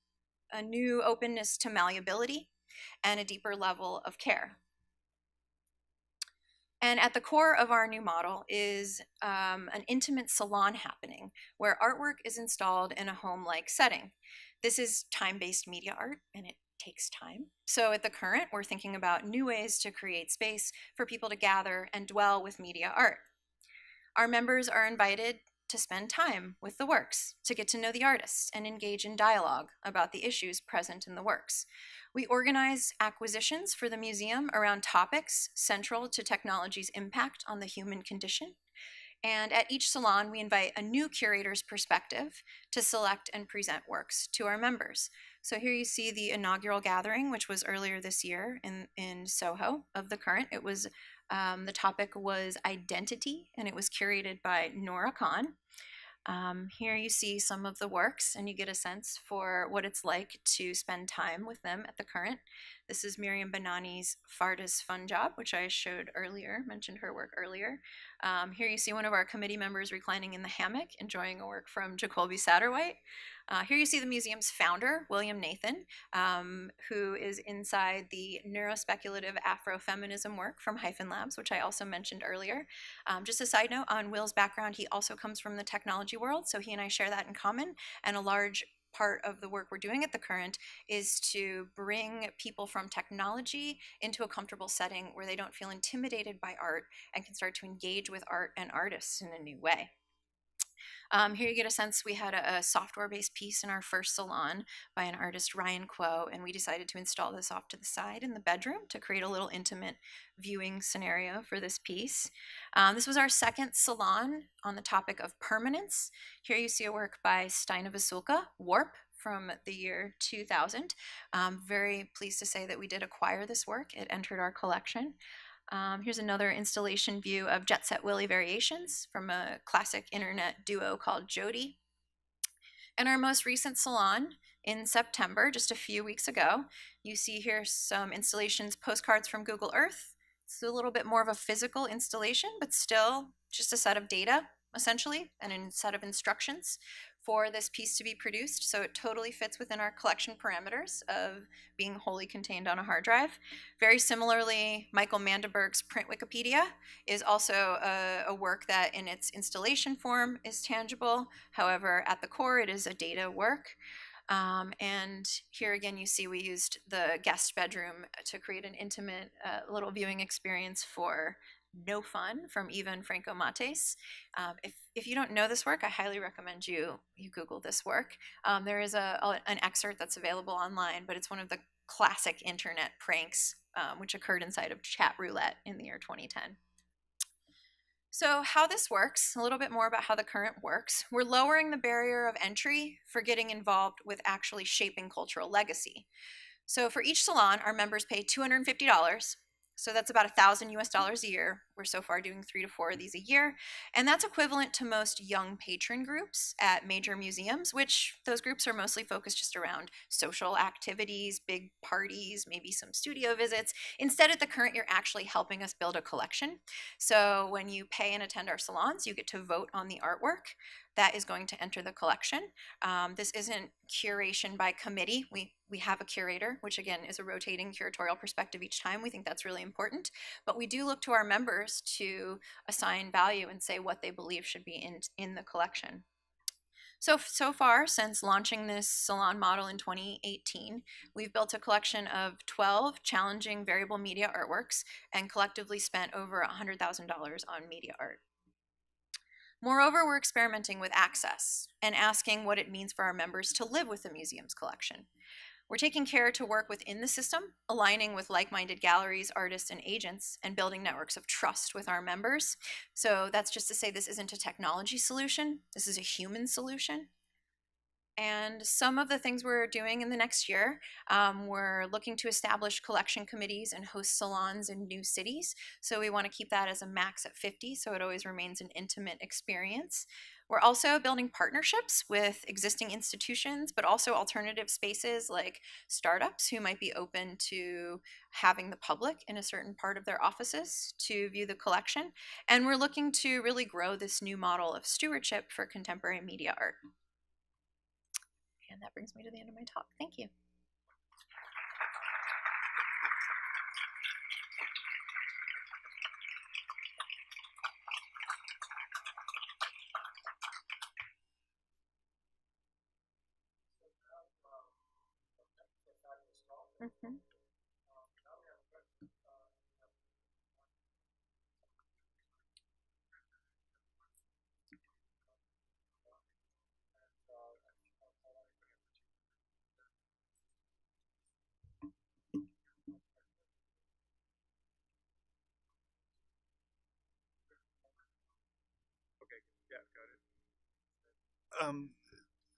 Speaker 2: a new openness to malleability, and a deeper level of care. And at the core of our new model is an intimate salon happening where artwork is installed in a home-like setting. This is time-based media art, and it takes time. So at the current, we're thinking about new ways to create space for people to gather and dwell with media art. Our members are invited to spend time with the works, to get to know the artists and engage in dialogue about the issues present in the works. We organize acquisitions for the museum around topics central to technology's impact on the human condition. And at each salon, we invite a new curator's perspective to select and present works to our members. So here you see the inaugural gathering, which was earlier this year in Soho of the current. It was, the topic was identity, and it was curated by Nora Khan. Here you see some of the works, and you get a sense for what it's like to spend time with them at the current. This is Miriam Banani's Farda's Fun Job, which I showed earlier, mentioned her work earlier. Here you see one of our committee members reclining in the hammock, enjoying a work from Jacoby Satterwhite. Here you see the museum's founder, William Nathan, who is inside the neurospeculative Afrofeminism work from Hyphen Labs, which I also mentioned earlier. Just a side note on Will's background, he also comes from the technology world, so he and I share that in common, and a large part of the work we're doing at the current is to bring people from technology into a comfortable setting where they don't feel intimidated by art and can start to engage with art and artists in a new way. Here you get a sense, we had a software-based piece in our first salon by an artist, Ryan Kuo, and we decided to install this off to the side in the bedroom to create a little intimate viewing scenario for this piece. This was our second salon on the topic of permanence. Here you see a work by Steina Vasulka, Warp, from the year 2000. Very pleased to say that we did acquire this work. It entered our collection. Here's another installation view of Jet Set Willy Variations from a classic internet duo called Jody. And our most recent salon in September, just a few weeks ago, you see here some installations, postcards from Google Earth. It's a little bit more of a physical installation, but still just a set of data, essentially, and a set of instructions for this piece to be produced. So it totally fits within our collection parameters of being wholly contained on a hard drive. Very similarly, Michael Mandelberg's Print Wikipedia is also a work that in its installation form is tangible. However, at the core, it is a data work. And here again, you see we used the guest bedroom to create an intimate little viewing experience for No Fun from Eva and Franco Mates. If you don't know this work, I highly recommend you Google this work. There is an excerpt that's available online, but it's one of the classic internet pranks which occurred inside of chat roulette in the year 2010. So how this works, a little bit more about how the current works. We're lowering the barrier of entry for getting involved with actually shaping cultural legacy. So for each salon, our members pay $250. So that's about $1,000 a year. We're so far doing 3 to 4 of these a year. And that's equivalent to most young patron groups at major museums, which those groups are mostly focused just around social activities, big parties, maybe some studio visits. Instead, at the current, you're actually helping us build a collection. So when you pay and attend our salons, you get to vote on the artwork that is going to enter the collection. This isn't curation by committee. We have a curator, which again is a rotating curatorial perspective each time. We think that's really important. But we do look to our members to assign value and say what they believe should be in the collection. So far, since launching this salon model in 2018, we've built a collection of 12 challenging variable media artworks and collectively spent over $100,000 on media art. Moreover, we're experimenting with access and asking what it means for our members to live with the museum's collection. We're taking care to work within the system, aligning with like-minded galleries, artists, and agents, and building networks of trust with our members. So that's just to say this isn't a technology solution, this is a human solution. And some of the things we're doing in the next year, we're looking to establish collection committees and host salons in new cities. So we want to keep that as a max at 50, so it always remains an intimate experience. We're also building partnerships with existing institutions, but also alternative spaces like startups who might be open to having the public in a certain part of their offices to view the collection. And we're looking to really grow this new model of stewardship for contemporary media art. And that brings me to the end of my talk. Thank you. Mm-hmm.
Speaker 1: Okay, yeah, got it.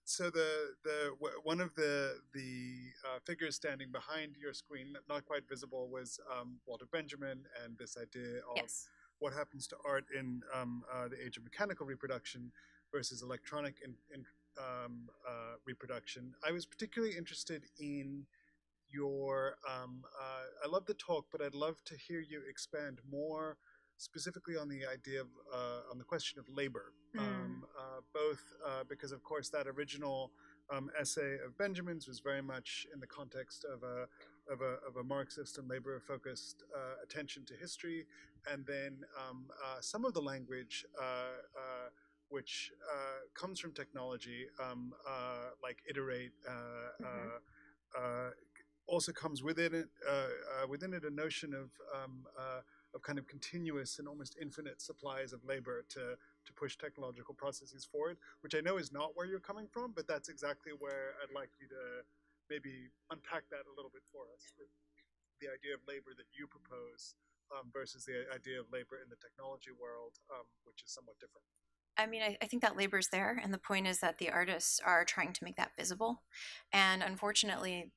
Speaker 3: So one of the figures standing behind your screen, not quite visible, was Walter Benjamin, and this idea of
Speaker 2: Yes.
Speaker 3: what happens to art in the age of mechanical reproduction versus electronic reproduction. I was particularly interested in your. I love the talk, but I'd love to hear you expand more specifically on the idea of on the question of labor, both because of course that original essay of Benjamin's was very much in the context of a Marxist and labor focused attention to history, and then some of the language which comes from technology, like iterate. Also comes within it a notion of kind of continuous and almost infinite supplies of labor to push technological processes forward, which I know is not where you're coming from, but that's exactly where I'd like you to maybe unpack that a little bit for us. The idea of labor that you propose versus the idea of labor in the technology world, which is somewhat different.
Speaker 2: I mean, I think that labor's there, and the point is that the artists are trying to make that visible. And unfortunately,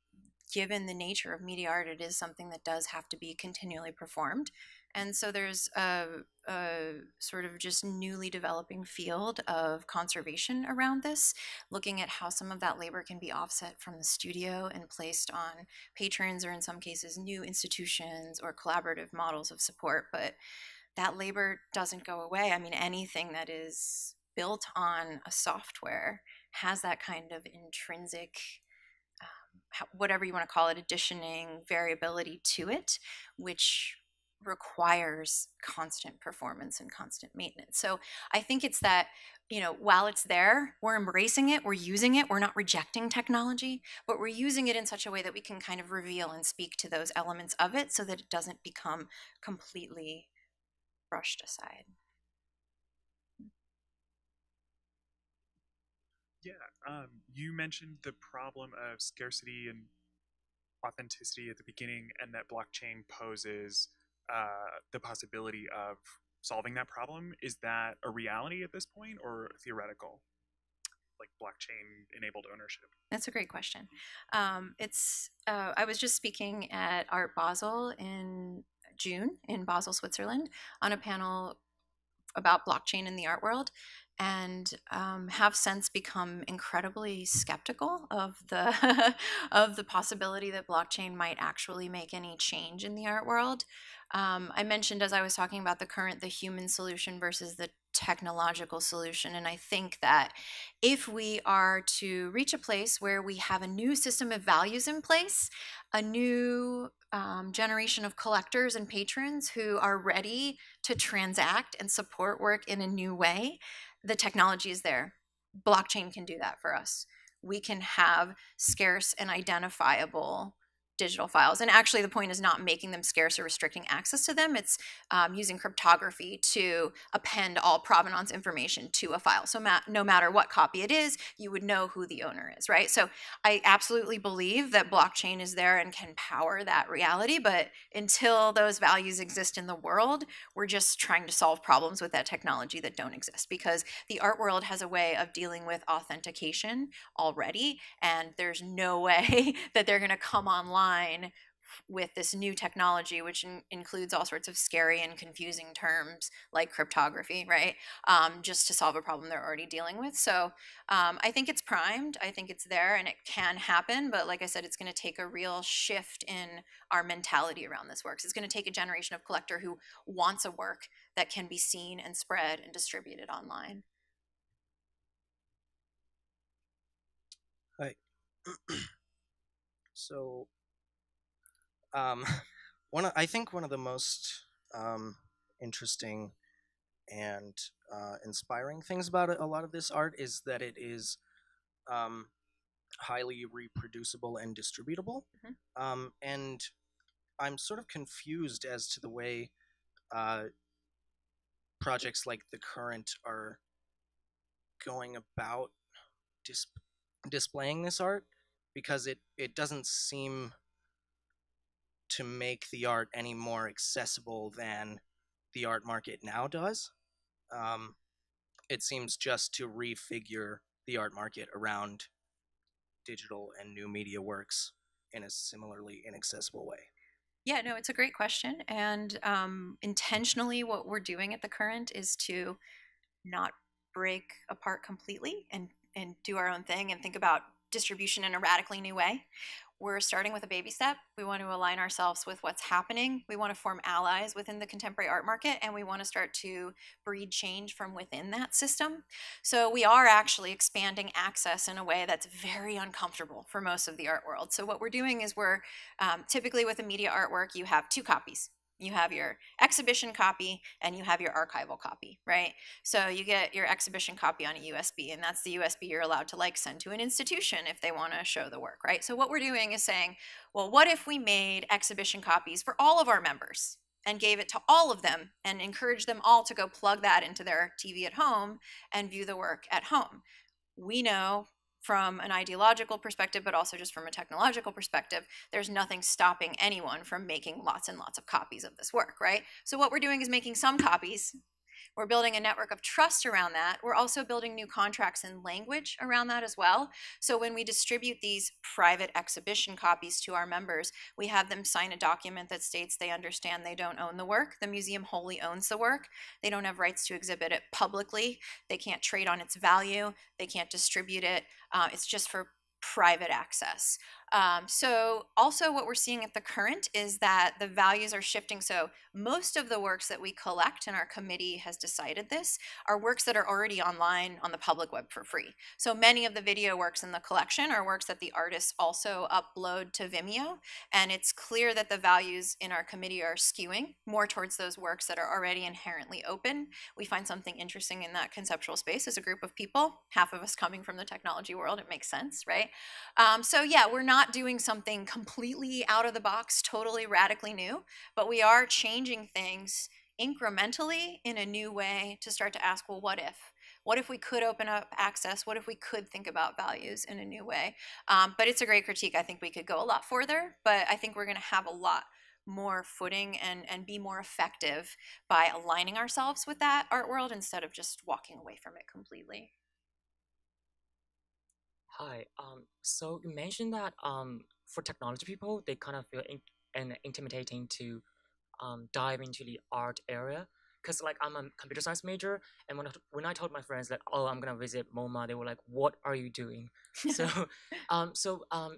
Speaker 2: given the nature of media art, it is something that does have to be continually performed. And so there's a sort of just newly developing field of conservation around this, looking at how some of that labor can be offset from the studio and placed on patrons, or in some cases, new institutions or collaborative models of support. But that labor doesn't go away. I mean, anything that is built on a software has that kind of intrinsic, whatever you want to call it, additioning variability to it, which requires constant performance and constant maintenance. So I think it's that, while it's there, we're embracing it, we're using it, we're not rejecting technology, but we're using it in such a way that we can kind of reveal and speak to those elements of it so that it doesn't become completely brushed aside.
Speaker 4: Yeah, you mentioned the problem of scarcity and authenticity at the beginning, and that blockchain poses the possibility of solving that problem. Is that a reality at this point or theoretical? Like blockchain enabled ownership?
Speaker 2: That's a great question. I was just speaking at Art Basel in June in Basel, Switzerland, on a panel about blockchain in the art world, and have since become incredibly skeptical of the of the possibility that blockchain might actually make any change in the art world. I mentioned, as I was talking about the human solution versus the technological solution, and I think that if we are to reach a place where we have a new system of values in place, a new generation of collectors and patrons who are ready to transact and support work in a new way, the technology is there. Blockchain can do that for us. We can have scarce and identifiable digital files. And actually, the point is not making them scarce or restricting access to them. It's using cryptography to append all provenance information to a file. So no matter what copy it is, you would know who the owner is, right? So I absolutely believe that blockchain is there and can power that reality. But until those values exist in the world, we're just trying to solve problems with that technology that don't exist, because the art world has a way of dealing with authentication already, and there's no way that they're going to come online with this new technology, which includes all sorts of scary and confusing terms like cryptography, right? Just to solve a problem they're already dealing with. So I think it's primed. I think it's there and it can happen. But like I said, it's going to take a real shift in our mentality around this work. It's going to take a generation of collector who wants a work that can be seen and spread and distributed online.
Speaker 5: Hi. So, um, I think one of the most interesting and inspiring things about a lot of this art is that it is um, highly reproducible and distributable. And I'm sort of confused as to the way uh, projects like The Current are going about displaying this art, because it doesn't seem to make the art any more accessible than the art market now does. It seems just to refigure the art market around digital and new media works in a similarly inaccessible way.
Speaker 2: Yeah, no, it's a great question. And intentionally, what we're doing at The Current is to not break apart completely and do our own thing and think about distribution in a radically new way. We're starting with a baby step. We want to align ourselves with what's happening. We want to form allies within the contemporary art market, and we want to start to breed change from within that system. So we are actually expanding access in a way that's very uncomfortable for most of the art world. So what we're doing is we're typically with a media artwork, you have two copies. You have your exhibition copy and you have your archival copy, right? So you get your exhibition copy on a USB, and that's the USB you're allowed to like send to an institution if they want to show the work, right? So what we're doing is saying, well, what if we made exhibition copies for all of our members and gave it to all of them and encouraged them all to go plug that into their TV at home and view the work at home? We know from an ideological perspective, but also just from a technological perspective, there's nothing stopping anyone from making lots and lots of copies of this work, right? So what we're doing is making some copies. We're building a network of trust around that. We're also building new contracts and language around that as well. So when we distribute these private exhibition copies to our members, we have them sign a document that states they understand they don't own the work. The museum wholly owns the work. They don't have rights to exhibit it publicly. They can't trade on its value. They can't distribute it. It's just for private access. So also what we're seeing at the current is that the values are shifting. So most of the works that we collect, and our committee has decided this, are works that are already online on the public web for free. So many of the video works in the collection are works that the artists also upload to Vimeo, and it's clear that the values in our committee are skewing more towards those works that are already inherently open. We find something interesting in that conceptual space as a group of people, half of us coming from the technology world. It makes sense, right? So yeah, we're not doing something completely out of the box, totally radically new, but we are changing things incrementally in a new way to start to ask, well, what if? What if we could open up access? What if we could think about values in a new way? But it's a great critique. I think we could go a lot further, but I think we're going to have a lot more footing and be more effective by aligning ourselves with that art world instead of just walking away from it completely.
Speaker 6: Hi. So you mentioned that for technology people, they kind of feel intimidating to dive into the art area. Because like I'm a computer science major, and when I told my friends that oh I'm gonna visit MoMA, they were like, "What are you doing?" So,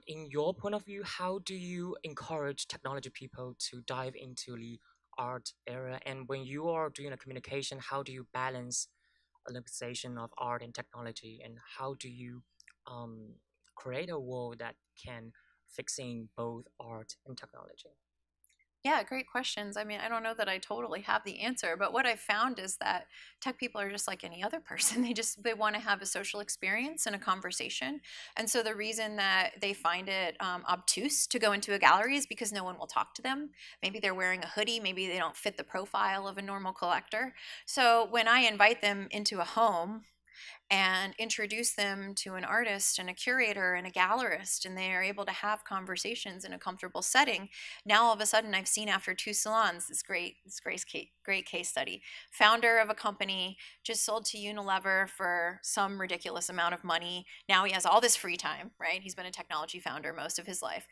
Speaker 6: in your point of view, how do you encourage technology people to dive into the art area? And when you are doing a communication, how do you balance a limitation of art and technology, and how do you um, create a world that can fix in both art and technology?
Speaker 2: Yeah, great questions. I mean, I don't know that I totally have the answer, but what I found is that tech people are just like any other person. They want to have a social experience and a conversation. And so the reason that they find it obtuse to go into a gallery is because no one will talk to them. Maybe they're wearing a hoodie, maybe they don't fit the profile of a normal collector. So when I invite them into a home and introduce them to an artist and a curator and a gallerist, and they are able to have conversations in a comfortable setting. Now all of a sudden I've seen after 2 salons great case study. Founder of a company just sold to Unilever for some ridiculous amount of money. Now he has all this free time, right? He's been a technology founder most of his life.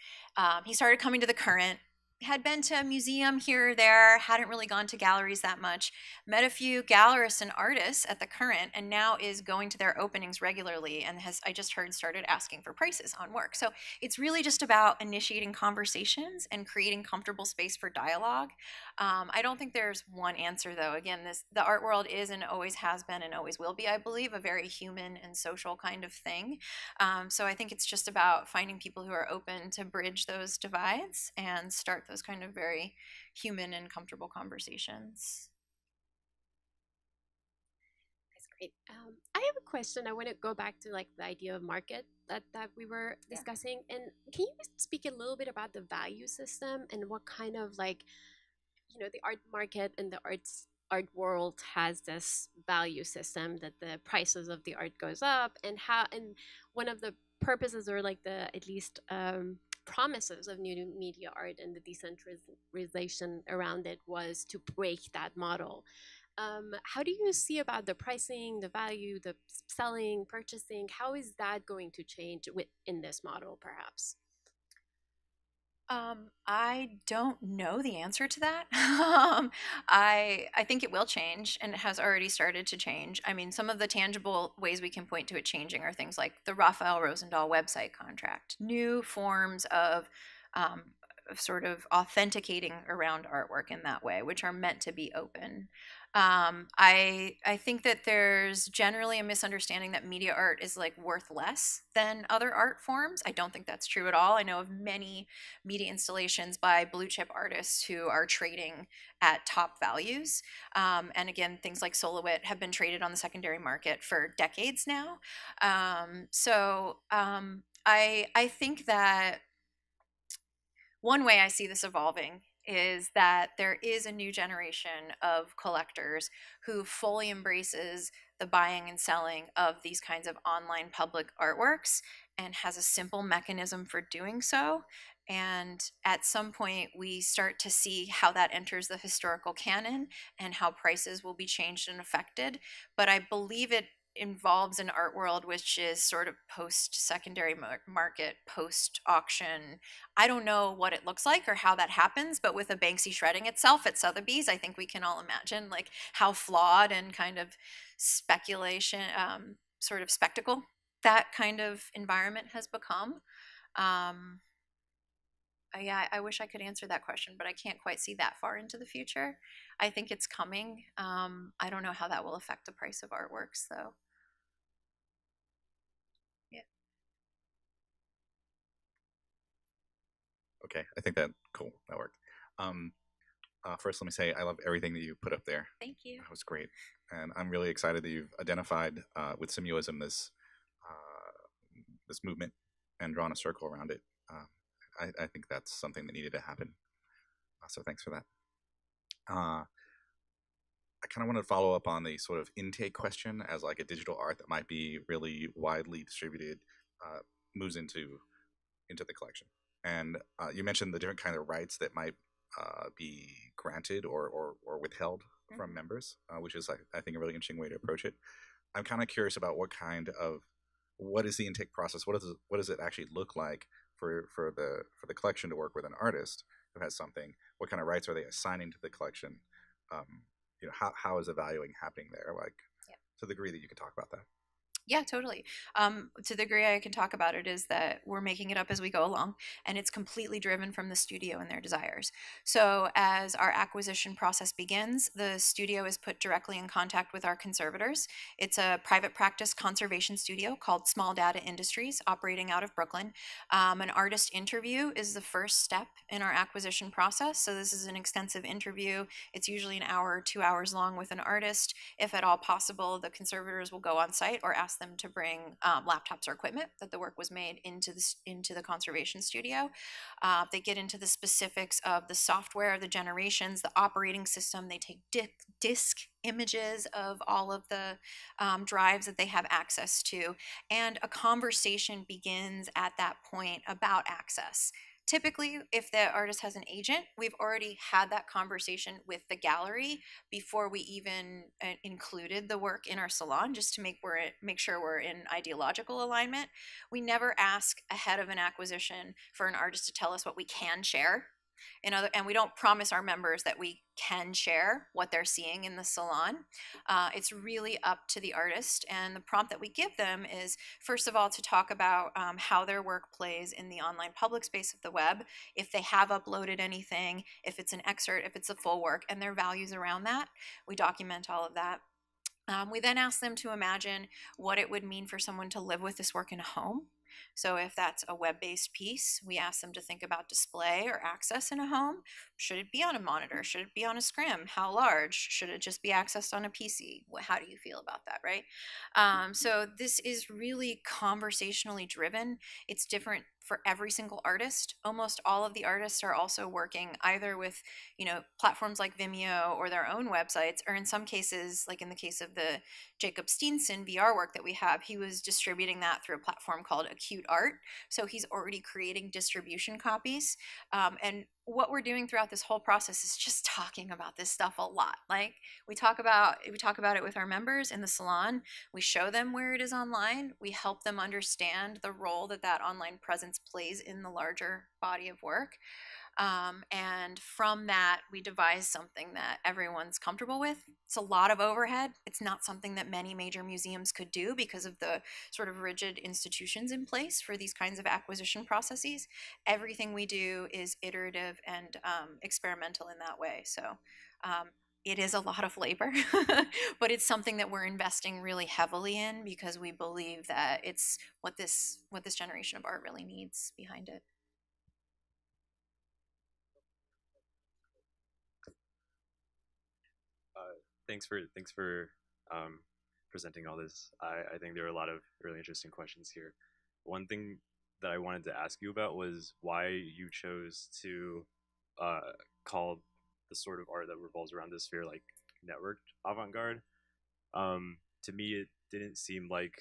Speaker 2: He started coming to the current, had been to a museum here or there, hadn't really gone to galleries that much, met a few gallerists and artists at the current, and now is going to their openings regularly and has, I just heard, started asking for prices on work. So it's really just about initiating conversations and creating comfortable space for dialogue. I don't think there's one answer though. Again, the art world is and always has been and always will be, I believe, a very human and social kind of thing. So I think it's just about finding people who are open to bridge those divides and start those kind of very human and comfortable conversations.
Speaker 7: That's great. I have a question. I want to go back to like the idea of market that we were discussing. And can you speak a little bit about the value system and what kind of like, the art market and the art world has this value system that the prices of the art goes up, and how, and one of the purposes, or like the at least promises of new media art and the decentralization around it, was to break that model. How do you see about the pricing, the value, the selling, purchasing? How is that going to change in this model, perhaps?
Speaker 2: I don't know the answer to that. I think it will change, and it has already started to change. I mean, some of the tangible ways we can point to it changing are things like the Raphael Rosendahl website contract, new forms of sort of authenticating around artwork in that way, which are meant to be open. I think that there's generally a misunderstanding that media art is like worth less than other art forms. I don't think that's true at all. I know of many media installations by blue chip artists who are trading at top values. And again, things like Soloit have been traded on the secondary market for decades now. I think that one way I see this evolving is that there is a new generation of collectors who fully embraces the buying and selling of these kinds of online public artworks and has a simple mechanism for doing so. And at some point, we start to see how that enters the historical canon and how prices will be changed and affected. But I believe it involves an art world which is sort of post secondary market, post auction. I don't know what it looks like or how that happens, but with a Banksy shredding itself at Sotheby's, I think we can all imagine like how flawed and kind of speculation, sort of spectacle that kind of environment has become. Yeah, I wish I could answer that question, but I can't quite see that far into the future. I think it's coming. I don't know how that will affect the price of artworks, though. Yeah.
Speaker 8: Okay, I think that cool. That worked. First, let me say I love everything that you put up there.
Speaker 2: Thank you.
Speaker 8: That was great, and I'm really excited that you've identified with Simulism this movement and drawn a circle around it. I think that's something that needed to happen. So thanks for that. I kind of want to follow up on the sort of intake question as like a digital art that might be really widely distributed moves into the collection. And you mentioned the different kind of rights that might be granted or withheld from members, which is I think a really interesting way to approach it. I'm kind of curious about what is the intake process? What does it actually look like for the collection to work with an artist who has something? What kind of rights are they assigning to the collection? How is the valuing happening there? Like, to the degree that you could talk about that.
Speaker 2: Yeah, totally. To the degree I can talk about it is that we're making it up as we go along, and it's completely driven from the studio and their desires. So as our acquisition process begins, the studio is put directly in contact with our conservators. It's a private practice conservation studio called Small Data Industries, operating out of Brooklyn. An artist interview is the first step in our acquisition process. So this is an extensive interview. It's usually an hour or 2 hours long with an artist. If at all possible, the conservators will go on site or ask them to bring laptops or equipment that the work was made into the conservation studio. They get into the specifics of the software, the generations, the operating system. They take disk images of all of the drives that they have access to, and a conversation begins at that point about access. Typically, if the artist has an agent, we've already had that conversation with the gallery before we even included the work in our salon, just to make sure we're in ideological alignment. We never ask ahead of an acquisition for an artist to tell us what we can share. And we don't promise our members that we can share what they're seeing in the salon. It's really up to the artist, and the prompt that we give them is, first of all, to talk about how their work plays in the online public space of the web, if they have uploaded anything, if it's an excerpt, if it's a full work, and their values around that. We document all of that. We then ask them to imagine what it would mean for someone to live with this work in a home. So if that's a web-based piece, we ask them to think about display or access in a home. Should it be on a monitor? Should it be on a scrim? How large? Should it just be accessed on a PC? How do you feel about that, right? So this is really conversationally driven. It's different for every single artist. Almost all of the artists are also working either with, platforms like Vimeo or their own websites, or in some cases, like in the case of the Jacob Steenson VR work that we have, he was distributing that through a platform called Acute Art. So he's already creating distribution copies. And what we're doing throughout this whole process is just talking about this stuff a lot. Like we talk about it with our members in the salon. We show them where it is online. We help them understand the role that online presence plays in the larger body of work. And from that, we devise something that everyone's comfortable with. It's a lot of overhead. It's not something that many major museums could do because of the sort of rigid institutions in place for these kinds of acquisition processes. Everything we do is iterative and experimental in that way. So it is a lot of labor, but it's something that we're investing really heavily in because we believe that it's what this generation of art really needs behind it.
Speaker 9: Thanks for presenting all this. I think there are a lot of really interesting questions here. One thing that I wanted to ask you about was why you chose to call the sort of art that revolves around this sphere like networked avant-garde. To me, it didn't seem like.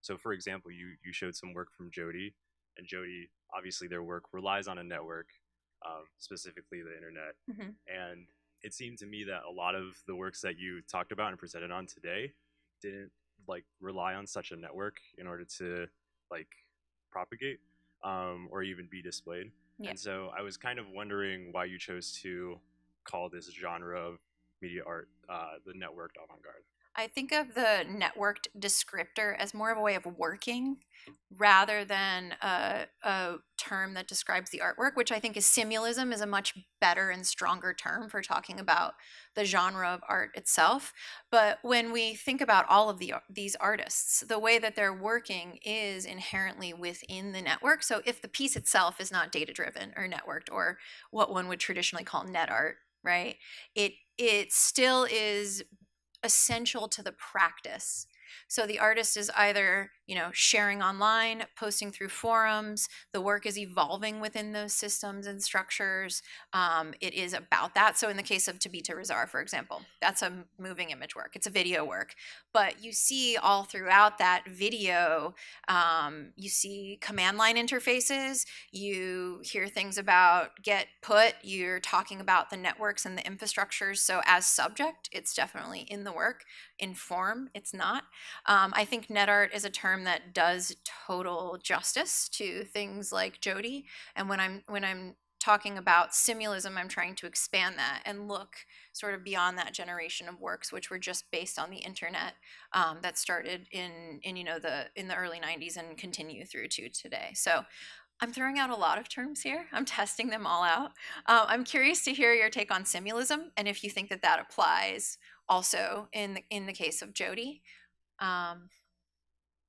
Speaker 9: So, for example, you showed some work from Jody, and Jody, obviously, their work relies on a network, specifically the internet, and it seemed to me that a lot of the works that you talked about and presented on today didn't rely on such a network in order to propagate or even be displayed. Yeah. And so I was kind of wondering why you chose to call this genre of media art the networked avant-garde.
Speaker 2: I think of the networked descriptor as more of a way of working rather than a term that describes the artwork, which I think is simulism is a much better and stronger term for talking about the genre of art itself. But when we think about all of these artists, the way that they're working is inherently within the network. So if the piece itself is not data driven or networked or what one would traditionally call net art, right? It still is essential to the practice. So the artist is either, sharing online, posting through forums. The work is evolving within those systems and structures. It is about that. So in the case of Tabita Razar, for example, that's a moving image work. It's a video work. But you see all throughout that video, you see command line interfaces. You hear things about get put. You're talking about the networks and the infrastructures. So as subject, it's definitely in the work. In form, it's not. I think net art is a term that does total justice to things like Jody. And when I'm talking about simulism, I'm trying to expand that and look sort of beyond that generation of works, which were just based on the internet, that started in the early 90s and continue through to today. So I'm throwing out a lot of terms here. I'm testing them all out. I'm curious to hear your take on simulism and if you think that that applies also in the case of Jody.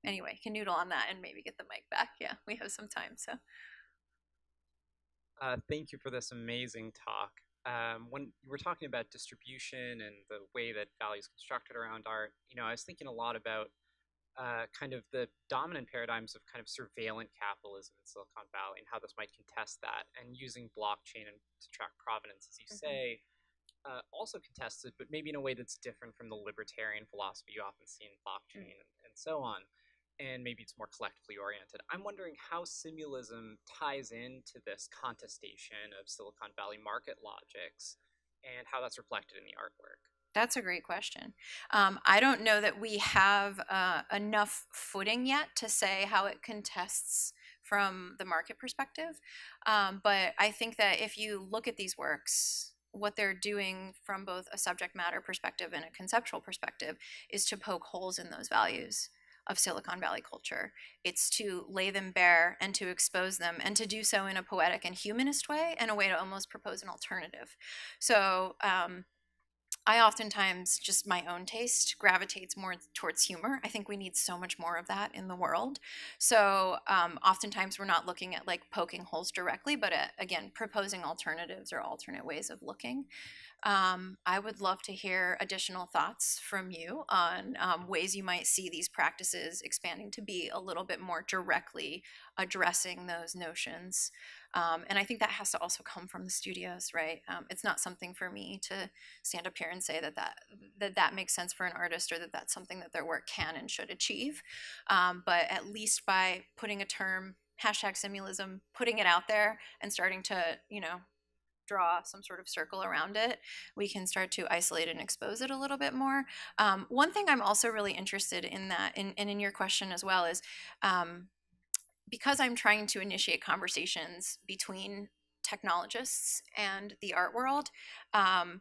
Speaker 2: Anyway, can noodle on that and maybe get the mic back. Yeah, we have some time. So
Speaker 10: thank you for this amazing talk. When you were talking about distribution and the way that value is constructed around art, I was thinking a lot about kind of the dominant paradigms of kind of surveillance capitalism in Silicon Valley and how this might contest that, and using blockchain and to track provenance, as you say, also contested, but maybe in a way that's different from the libertarian philosophy you often see in blockchain and so on. And maybe it's more collectively oriented. I'm wondering how simulism ties into this contestation of Silicon Valley market logics and how that's reflected in the artwork.
Speaker 2: That's a great question. I don't know that we have enough footing yet to say how it contests from the market perspective. But I think that if you look at these works, what they're doing from both a subject matter perspective and a conceptual perspective is to poke holes in those values of Silicon Valley culture. It's to lay them bare and to expose them, and to do so in a poetic and humanist way, and a way to almost propose an alternative. So I oftentimes, just my own taste, gravitates more towards humor. I think we need so much more of that in the world. So oftentimes we're not looking at like poking holes directly, but again, proposing alternatives or alternate ways of looking. I would love to hear additional thoughts from you on ways you might see these practices expanding to be a little bit more directly addressing those notions. And I think that has to also come from the studios, right? It's not something for me to stand up here and say that makes sense for an artist, or that that's something that their work can and should achieve. But at least by putting a term, #simulism, putting it out there and starting to, draw some sort of circle around it, we can start to isolate and expose it a little bit more. One thing I'm also really interested in that, and in your question as well, is because I'm trying to initiate conversations between technologists and the art world, an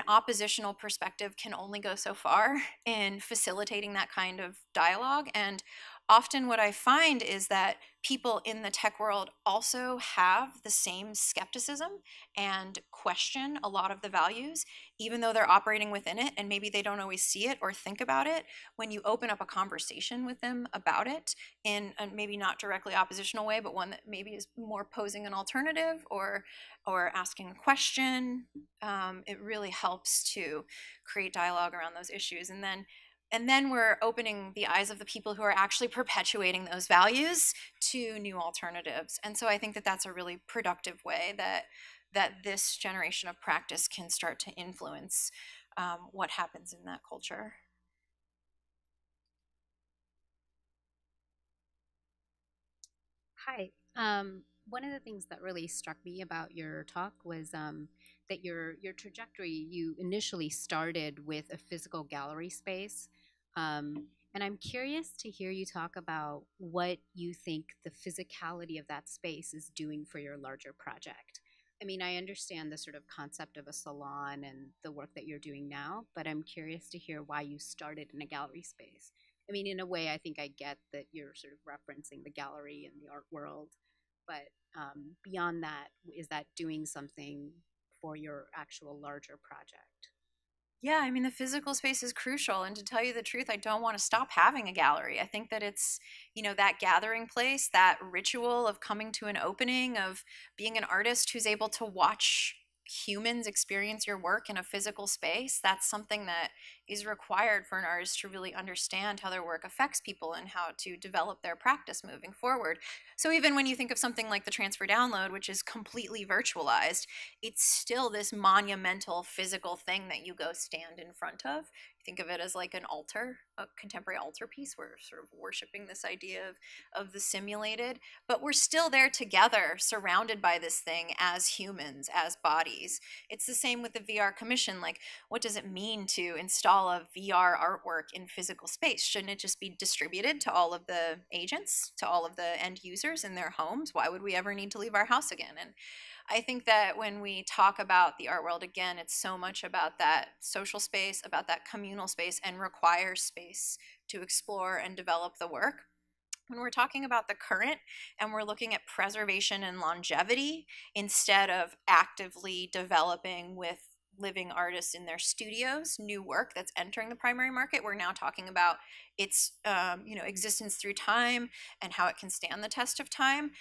Speaker 2: oppositional perspective can only go so far in facilitating that kind of dialogue. And often what I find is that people in the tech world also have the same skepticism and question a lot of the values, even though they're operating within it, and maybe they don't always see it or think about it. When you open up a conversation with them about it in a maybe not directly oppositional way, but one that maybe is more posing an alternative or asking a question, it really helps to create dialogue around those issues. And then we're opening the eyes of the people who are actually perpetuating those values to new alternatives. And so I think that that's a really productive way that this generation of practice can start to influence what happens in that culture.
Speaker 11: Hi. One of the things that really struck me about your talk was that your trajectory, you initially started with a physical gallery space. And I'm curious to hear you talk about what you think the physicality of that space is doing for your larger project. I mean, I understand the sort of concept of a salon and the work that you're doing now, but I'm curious to hear why you started in a gallery space. I mean, in a way, I think I get that you're sort of referencing the gallery and the art world, but beyond that, is that doing something for your actual larger project?
Speaker 2: Yeah, I mean, the physical space is crucial. And to tell you the truth, I don't want to stop having a gallery. I think that it's, that gathering place, that ritual of coming to an opening, of being an artist who's able to watch humans experience your work in a physical space. That's something that is required for an artist to really understand how their work affects people and how to develop their practice moving forward. So even when you think of something like the transfer download, which is completely virtualized, it's still this monumental physical thing that you go stand in front of. Think of it as like an altar, a contemporary altar piece. We're sort of worshiping this idea of the simulated, but we're still there together, surrounded by this thing as humans, as bodies. It's the same with the VR commission. Like, what does it mean to install a VR artwork in physical space? Shouldn't it just be distributed to all of the agents, to all of the end users in their homes? Why would we ever need to leave our house again? And I think that when we talk about the art world, again, it's so much about that social space, about that communal space, and requires space to explore and develop the work. When we're talking about the current and we're looking at preservation and longevity instead of actively developing with living artists in their studios new work that's entering the primary market, we're now talking about its existence through time and how it can stand the test of time.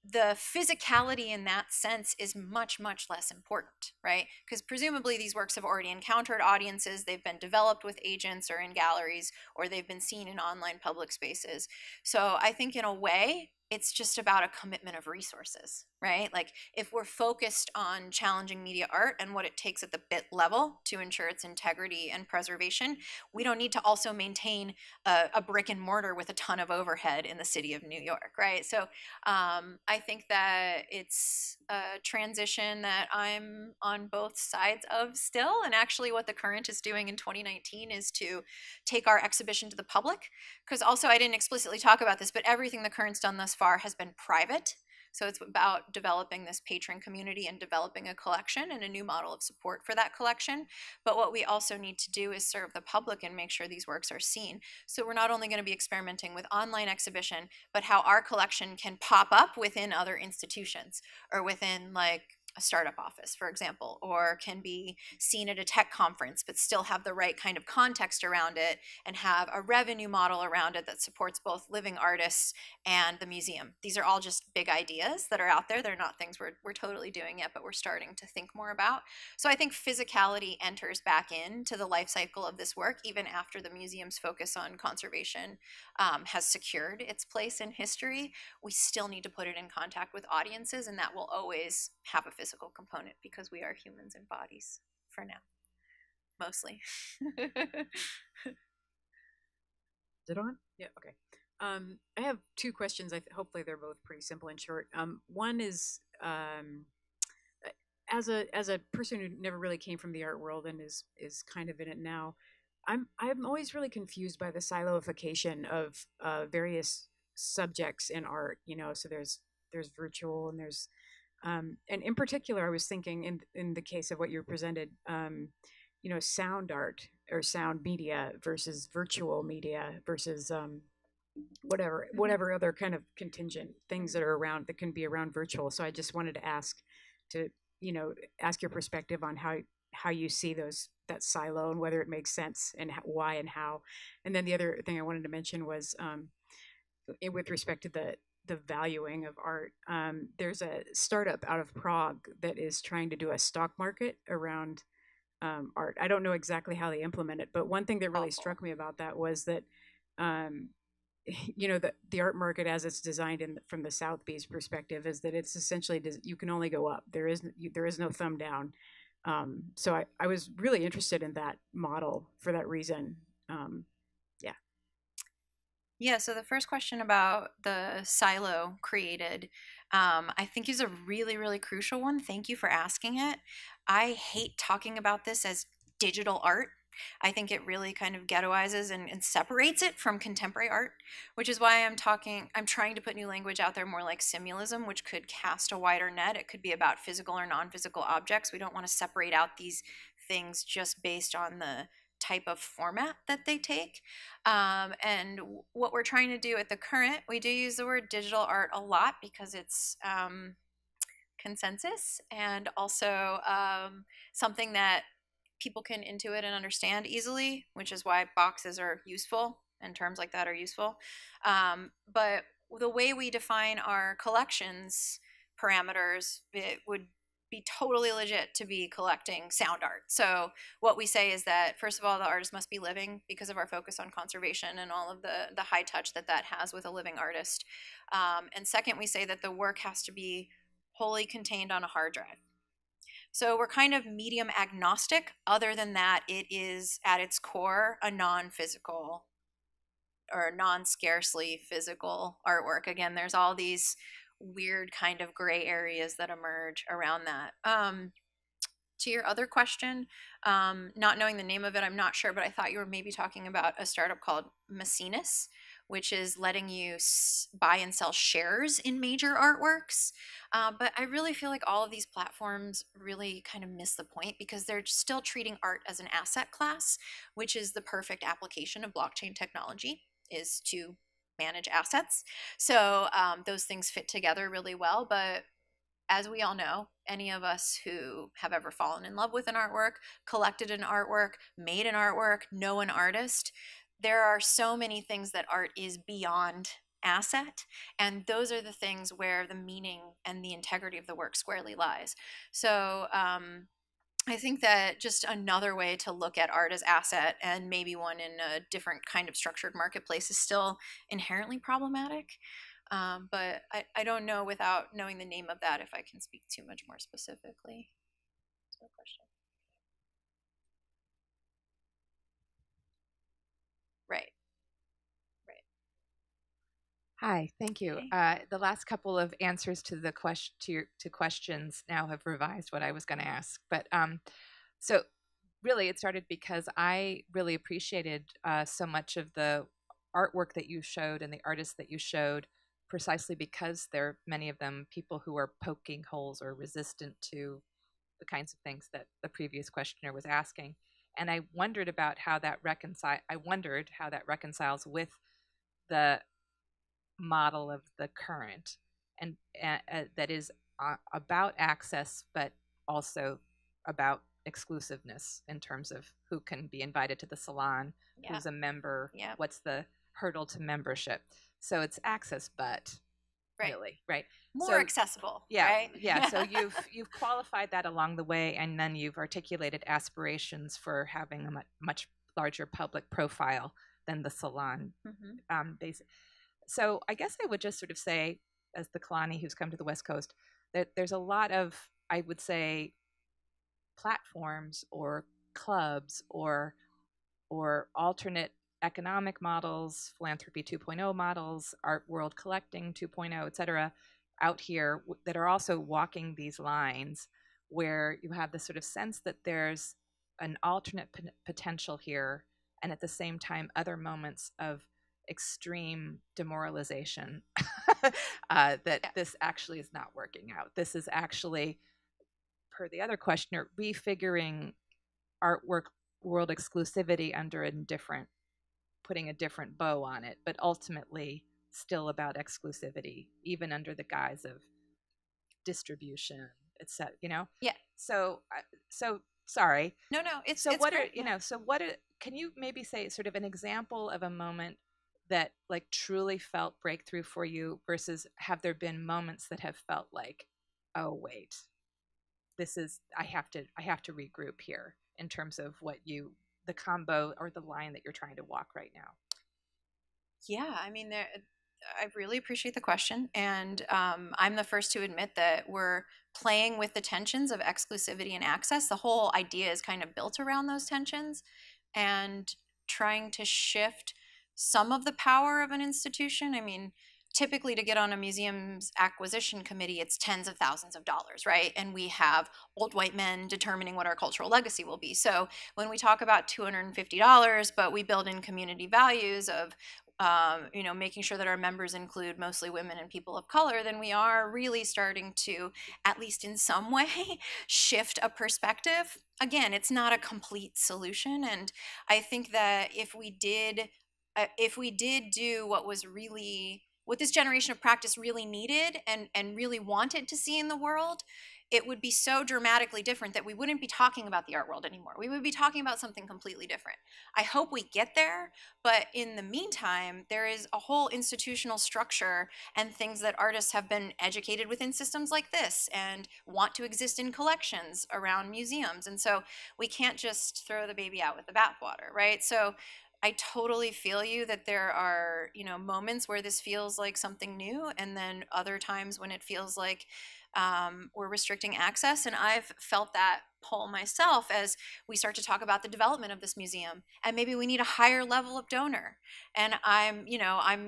Speaker 2: The physicality in that sense is much, much less important, right? Because presumably these works have already encountered audiences, they've been developed with agents or in galleries, or they've been seen in online public spaces. So I think in a way, it's just about a commitment of resources, right? Like if we're focused on challenging media art and what it takes at the bit level to ensure its integrity and preservation, we don't need to also maintain a brick and mortar with a ton of overhead in the city of New York, right? So I think that it's a transition that I'm on both sides of still. And actually what the Current is doing in 2019 is to take our exhibition to the public. Because also I didn't explicitly talk about this, but everything the Current's done thus far has been private. So it's about developing this patron community and developing a collection and a new model of support for that collection. But what we also need to do is serve the public and make sure these works are seen. So we're not only going to be experimenting with online exhibition, but how our collection can pop up within other institutions or within like a startup office, for example, or can be seen at a tech conference, but still have the right kind of context around it and have a revenue model around it that supports both living artists and the museum. These are all just big ideas that are out there. They're not things we're totally doing yet, but we're starting to think more about. So I think physicality enters back into the life cycle of this work, even after the museum's focus on conservation has secured its place in history. We still need to put it in contact with audiences, and that will always have a physical component because we are humans in bodies for now, mostly.
Speaker 12: Is it on? Yeah, okay. I have two questions. Hopefully they're both pretty simple and short. One is, as a person who never really came from the art world and is kind of in it now, I'm always really confused by the siloification of various subjects in art. So there's virtual and there's and in particular, I was thinking in the case of what you presented, sound art or sound media versus virtual media versus whatever other kind of contingent things that are around that can be around virtual. So I just wanted to ask your perspective on how you see that silo and whether it makes sense and why and how. And then the other thing I wanted to mention was with respect to the valuing of art. There's a startup out of Prague that is trying to do a stock market around art. I don't know exactly how they implement it, but one thing that really struck me about that was that the art market as it's designed from the Sotheby's perspective is that it's essentially you can only go up. There is no thumb down. So I was really interested in that model for that reason.
Speaker 2: Yeah, so the first question about the silo created, I think is a really, really crucial one. Thank you for asking it. I hate talking about this as digital art I think it really kind of ghettoizes and separates it from contemporary art, which is why I'm trying to put new language out there more like Simulism, which could cast a wider net. It could be about physical or non-physical objects. We don't want to separate out these things just based on the type of format that they take. And what we're trying to do at the current, we do use the word digital art a lot because it's consensus and also something that people can intuit and understand easily, which is why boxes are useful and terms like that are useful. But the way we define our collections parameters, it would be totally legit to be collecting sound art. So what we say is that, first of all, the artist must be living because of our focus on conservation and all of the high touch that has with a living artist. And second, we say that the work has to be wholly contained on a hard drive. So we're kind of medium agnostic. Other than that, it is at its core a non-physical or non-scarcely physical artwork. Again, there's all these weird kind of gray areas that emerge around that. To your other question, not knowing the name of it, I'm not sure, but I thought you were maybe talking about a startup called Maecenas, which is letting you buy and sell shares in major artworks. But I really feel like all of these platforms really kind of miss the point because they're still treating art as an asset class, which is the perfect application of blockchain technology, is to manage assets. So those things fit together really well. But as we all know, any of us who have ever fallen in love with an artwork, collected an artwork, made an artwork, know an artist, there are so many things that art is beyond asset, and those are the things where the meaning and the integrity of the work squarely lies. So I think that just another way to look at art as asset, and maybe one in a different kind of structured marketplace, is still inherently problematic. But I don't know, without knowing the name of that, if I can speak too much more specifically to the question. Right.
Speaker 13: Hi, thank you.
Speaker 2: Hey.
Speaker 13: The last couple of answers to the questions now have revised what I was going to ask. But so really, it started because I really appreciated so much of the artwork that you showed and the artists that you showed, precisely because there are many of them people who are poking holes or resistant to the kinds of things that the previous questioner was asking. And I wondered about how that reconciles with the model of the current, and that is about access, but also about exclusiveness in terms of who can be invited to the salon, who's a member, what's the hurdle to membership. So it's access, but really, right?
Speaker 2: More accessible, right?
Speaker 13: Yeah. So you've qualified that along the way, and then you've articulated aspirations for having a much larger public profile than the salon. Basic. So I guess I would just sort of say, as the Kelani who's come to the West Coast, that there's a lot of, I would say, platforms or clubs or alternate economic models, philanthropy 2.0 models, art world collecting 2.0, et cetera, out here that are also walking these lines where you have this sort of sense that there's an alternate potential here, and at the same time other moments of extreme demoralization that this actually is not working out. This is actually, per the other questioner, refiguring artwork world exclusivity under putting a different bow on it, but ultimately still about exclusivity, even under the guise of distribution, etc.
Speaker 2: Yeah.
Speaker 13: So sorry.
Speaker 2: No, it's
Speaker 13: so.
Speaker 2: It's
Speaker 13: What
Speaker 2: great,
Speaker 13: can you maybe say sort of an example of a moment that like truly felt breakthrough for you, versus have there been moments that have felt like, oh wait, I have to regroup here in terms of the combo or the line that you're trying to walk right now?
Speaker 2: Yeah, I mean, I really appreciate the question, and I'm the first to admit that we're playing with the tensions of exclusivity and access. The whole idea is kind of built around those tensions, and trying to shift some of the power of an institution. I mean, typically to get on a museum's acquisition committee, it's tens of thousands of dollars, right? And we have old white men determining what our cultural legacy will be. So when we talk about $250, but we build in community values of making sure that our members include mostly women and people of color, then we are really starting to, at least in some way, shift a perspective. Again, it's not a complete solution, and I think that if we did do what this generation of practice really needed and really wanted to see in the world, it would be so dramatically different that we wouldn't be talking about the art world anymore. We would be talking about something completely different. I hope we get there, but in the meantime, there is a whole institutional structure and things that artists have been educated within systems like this and want to exist in collections around museums. And so we can't just throw the baby out with the bathwater, right? So I totally feel you that there are, moments where this feels like something new, and then other times when it feels like we're restricting access. And I've felt that pull myself as we start to talk about the development of this museum, and maybe we need a higher level of donor. And I'm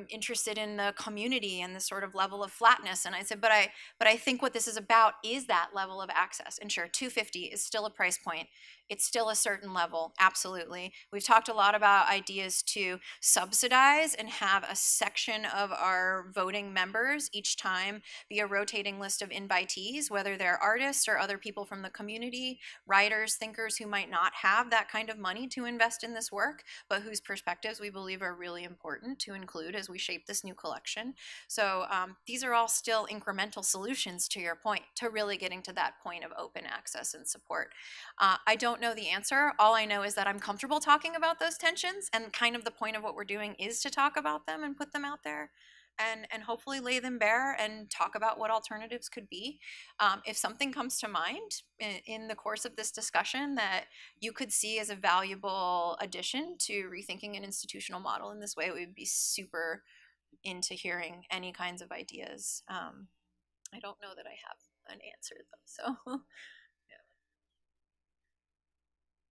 Speaker 2: interested in the community and the sort of level of flatness. And I said, but I think what this is about is that level of access. And sure, $250 is still a price point. It's still a certain level, absolutely. We've talked a lot about ideas to subsidize and have a section of our voting members each time be a rotating list of invitees, whether they're artists or other people from the community, writers, thinkers who might not have that kind of money to invest in this work, but whose perspectives we believe are really important to include as we shape this new collection. So these are all still incremental solutions, to your point, to really getting to that point of open access and support. I don't know the answer. All I know is that I'm comfortable talking about those tensions, and kind of the point of what we're doing is to talk about them and put them out there. And hopefully lay them bare and talk about what alternatives could be. If something comes to mind in the course of this discussion that you could see as a valuable addition to rethinking an institutional model in this way, we would be super into hearing any kinds of ideas. I don't know that I have an answer though, so.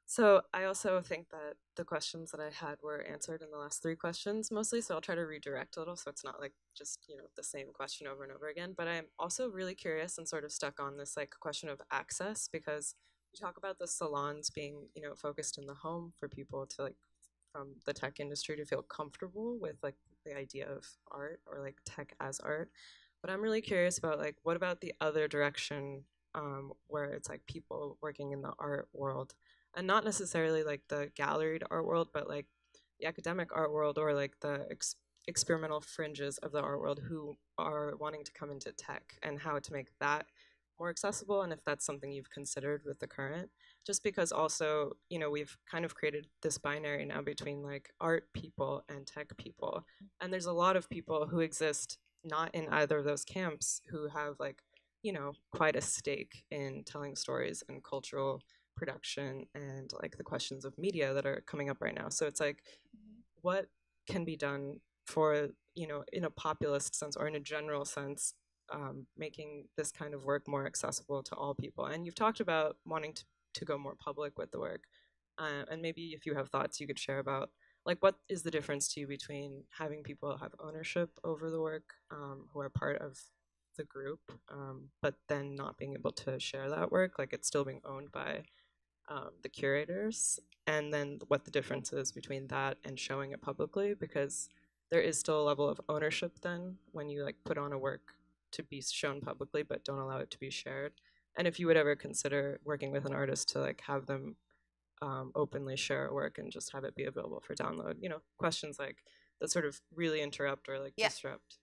Speaker 14: So I also think that the questions that I had were answered in the last 3 questions mostly, so I'll try to redirect a little so it's not like just, the same question over and over again. But I'm also really curious and sort of stuck on this question of access, because you talk about the salons being, focused in the home for people to from the tech industry to feel comfortable with the idea of art or tech as art. But I'm really curious about what about the other direction where it's people working in the art world, and not necessarily the galleried art world, but the academic art world or the experimental fringes of the art world who are wanting to come into tech, and how to make that more accessible, and if that's something you've considered with the current. Just because also, we've kind of created this binary now between art people and tech people, and there's a lot of people who exist not in either of those camps who have quite a stake in telling stories and cultural production and the questions of media that are coming up right now. So it's what can be done for, in a populist sense or in a general sense, making this kind of work more accessible to all people. And you've talked about wanting to go more public with the work. And maybe if you have thoughts you could share about what is the difference to you between having people have ownership over the work who are part of the group, but then not being able to share that work, it's still being owned by the curators, and then what the difference is between that and showing it publicly, because there is still a level of ownership then when you put on a work to be shown publicly but don't allow it to be shared. And if you would ever consider working with an artist to have them openly share a work and just have it be available for download, questions that sort of really interrupt or disrupt.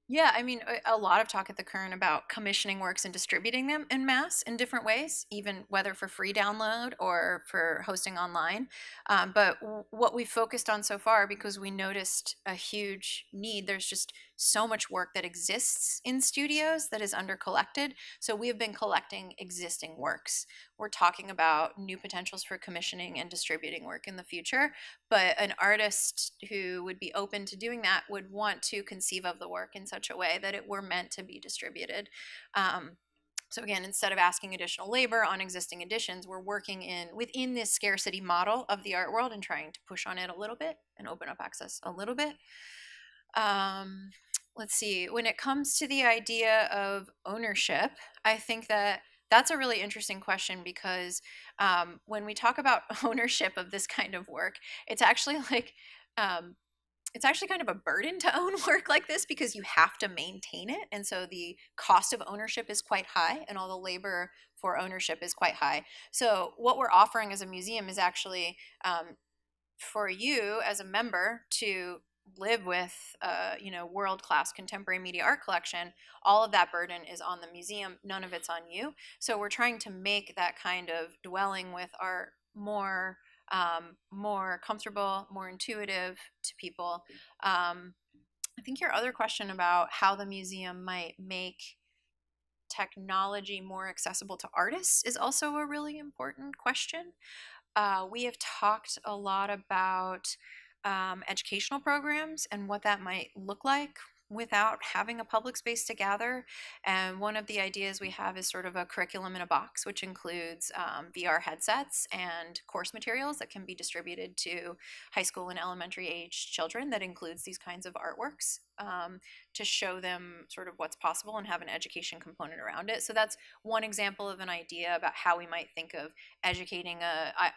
Speaker 2: Yeah, I mean, a lot of talk at the Current about commissioning works and distributing them en masse in different ways, even whether for free download or for hosting online. But what we've focused on so far, because we noticed a huge need, there's just so much work that exists in studios that is under collected. So we have been collecting existing works. We're talking about new potentials for commissioning and distributing work in the future. But an artist who would be open to doing that would want to conceive of the work in such a way that it were meant to be distributed. So again, instead of asking additional labor on existing editions, we're working within this scarcity model of the art world and trying to push on it a little bit and open up access a little bit. let's see, when it comes to the idea of ownership, I think that that's a really interesting question because when we talk about ownership of this kind of work, it's actually like, it's actually kind of a burden to own work like this because you have to maintain it. And so the cost of ownership is quite high and all the labor for ownership is quite high. So what we're offering as a museum is actually for you as a member to live with world-class contemporary media art collection. All of that burden is on the museum, none of it's on you. So we're trying to make that kind of dwelling with art more comfortable, more intuitive to people. I think your other question about how the museum might make technology more accessible to artists is also a really important question. We have talked a lot about educational programs and what that might look like without having a public space to gather. And one of the ideas we have is sort of a curriculum in a box, which includes VR headsets and course materials that can be distributed to high school and elementary age children that includes these kinds of artworks to show them sort of what's possible and have an education component around it. So that's one example of an idea about how we might think of educating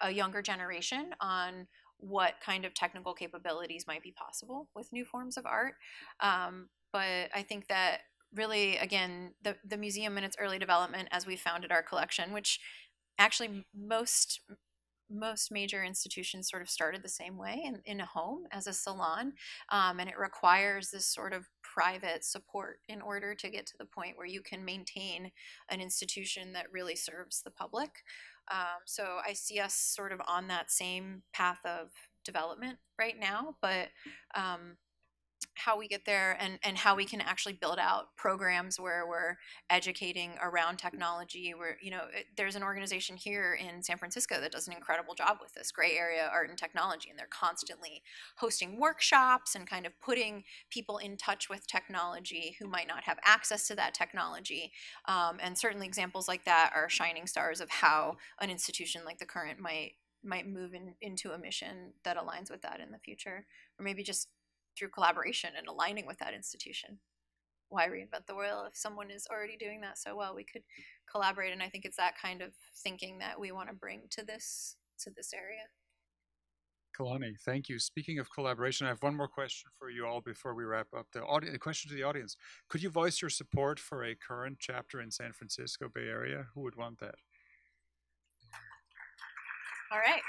Speaker 2: a younger generation on what kind of technical capabilities might be possible with new forms of art. But I think that really, again, the museum in its early development as we founded our collection, which actually most major institutions sort of started the same way in a home as a salon, and it requires this sort of private support in order to get to the point where you can maintain an institution that really serves the public. So I see us sort of on that same path of development right now, but how we get there and how we can actually build out programs where we're educating around technology. Where, there's an organization here in San Francisco that does an incredible job with this, Gray Area Art and Technology, and they're constantly hosting workshops and kind of putting people in touch with technology who might not have access to that technology. And certainly examples like that are shining stars of how an institution like the Current might move into a mission that aligns with that in the future, or maybe just through collaboration and aligning with that institution. Why reinvent the wheel if someone is already doing that so well? We could collaborate, and I think it's that kind of thinking that we want to bring to this area.
Speaker 1: Kelani, thank you. Speaking of collaboration, I have one more question for you all before we wrap up. The question to the audience: could you voice your support for a Current chapter in San Francisco Bay Area? Who would want that?
Speaker 2: All right.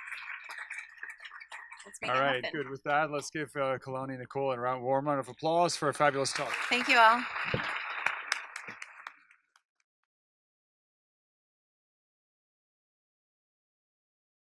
Speaker 1: All right, good. With that, let's give Kelani Nichole a warm round of applause for a fabulous talk.
Speaker 2: Thank you all.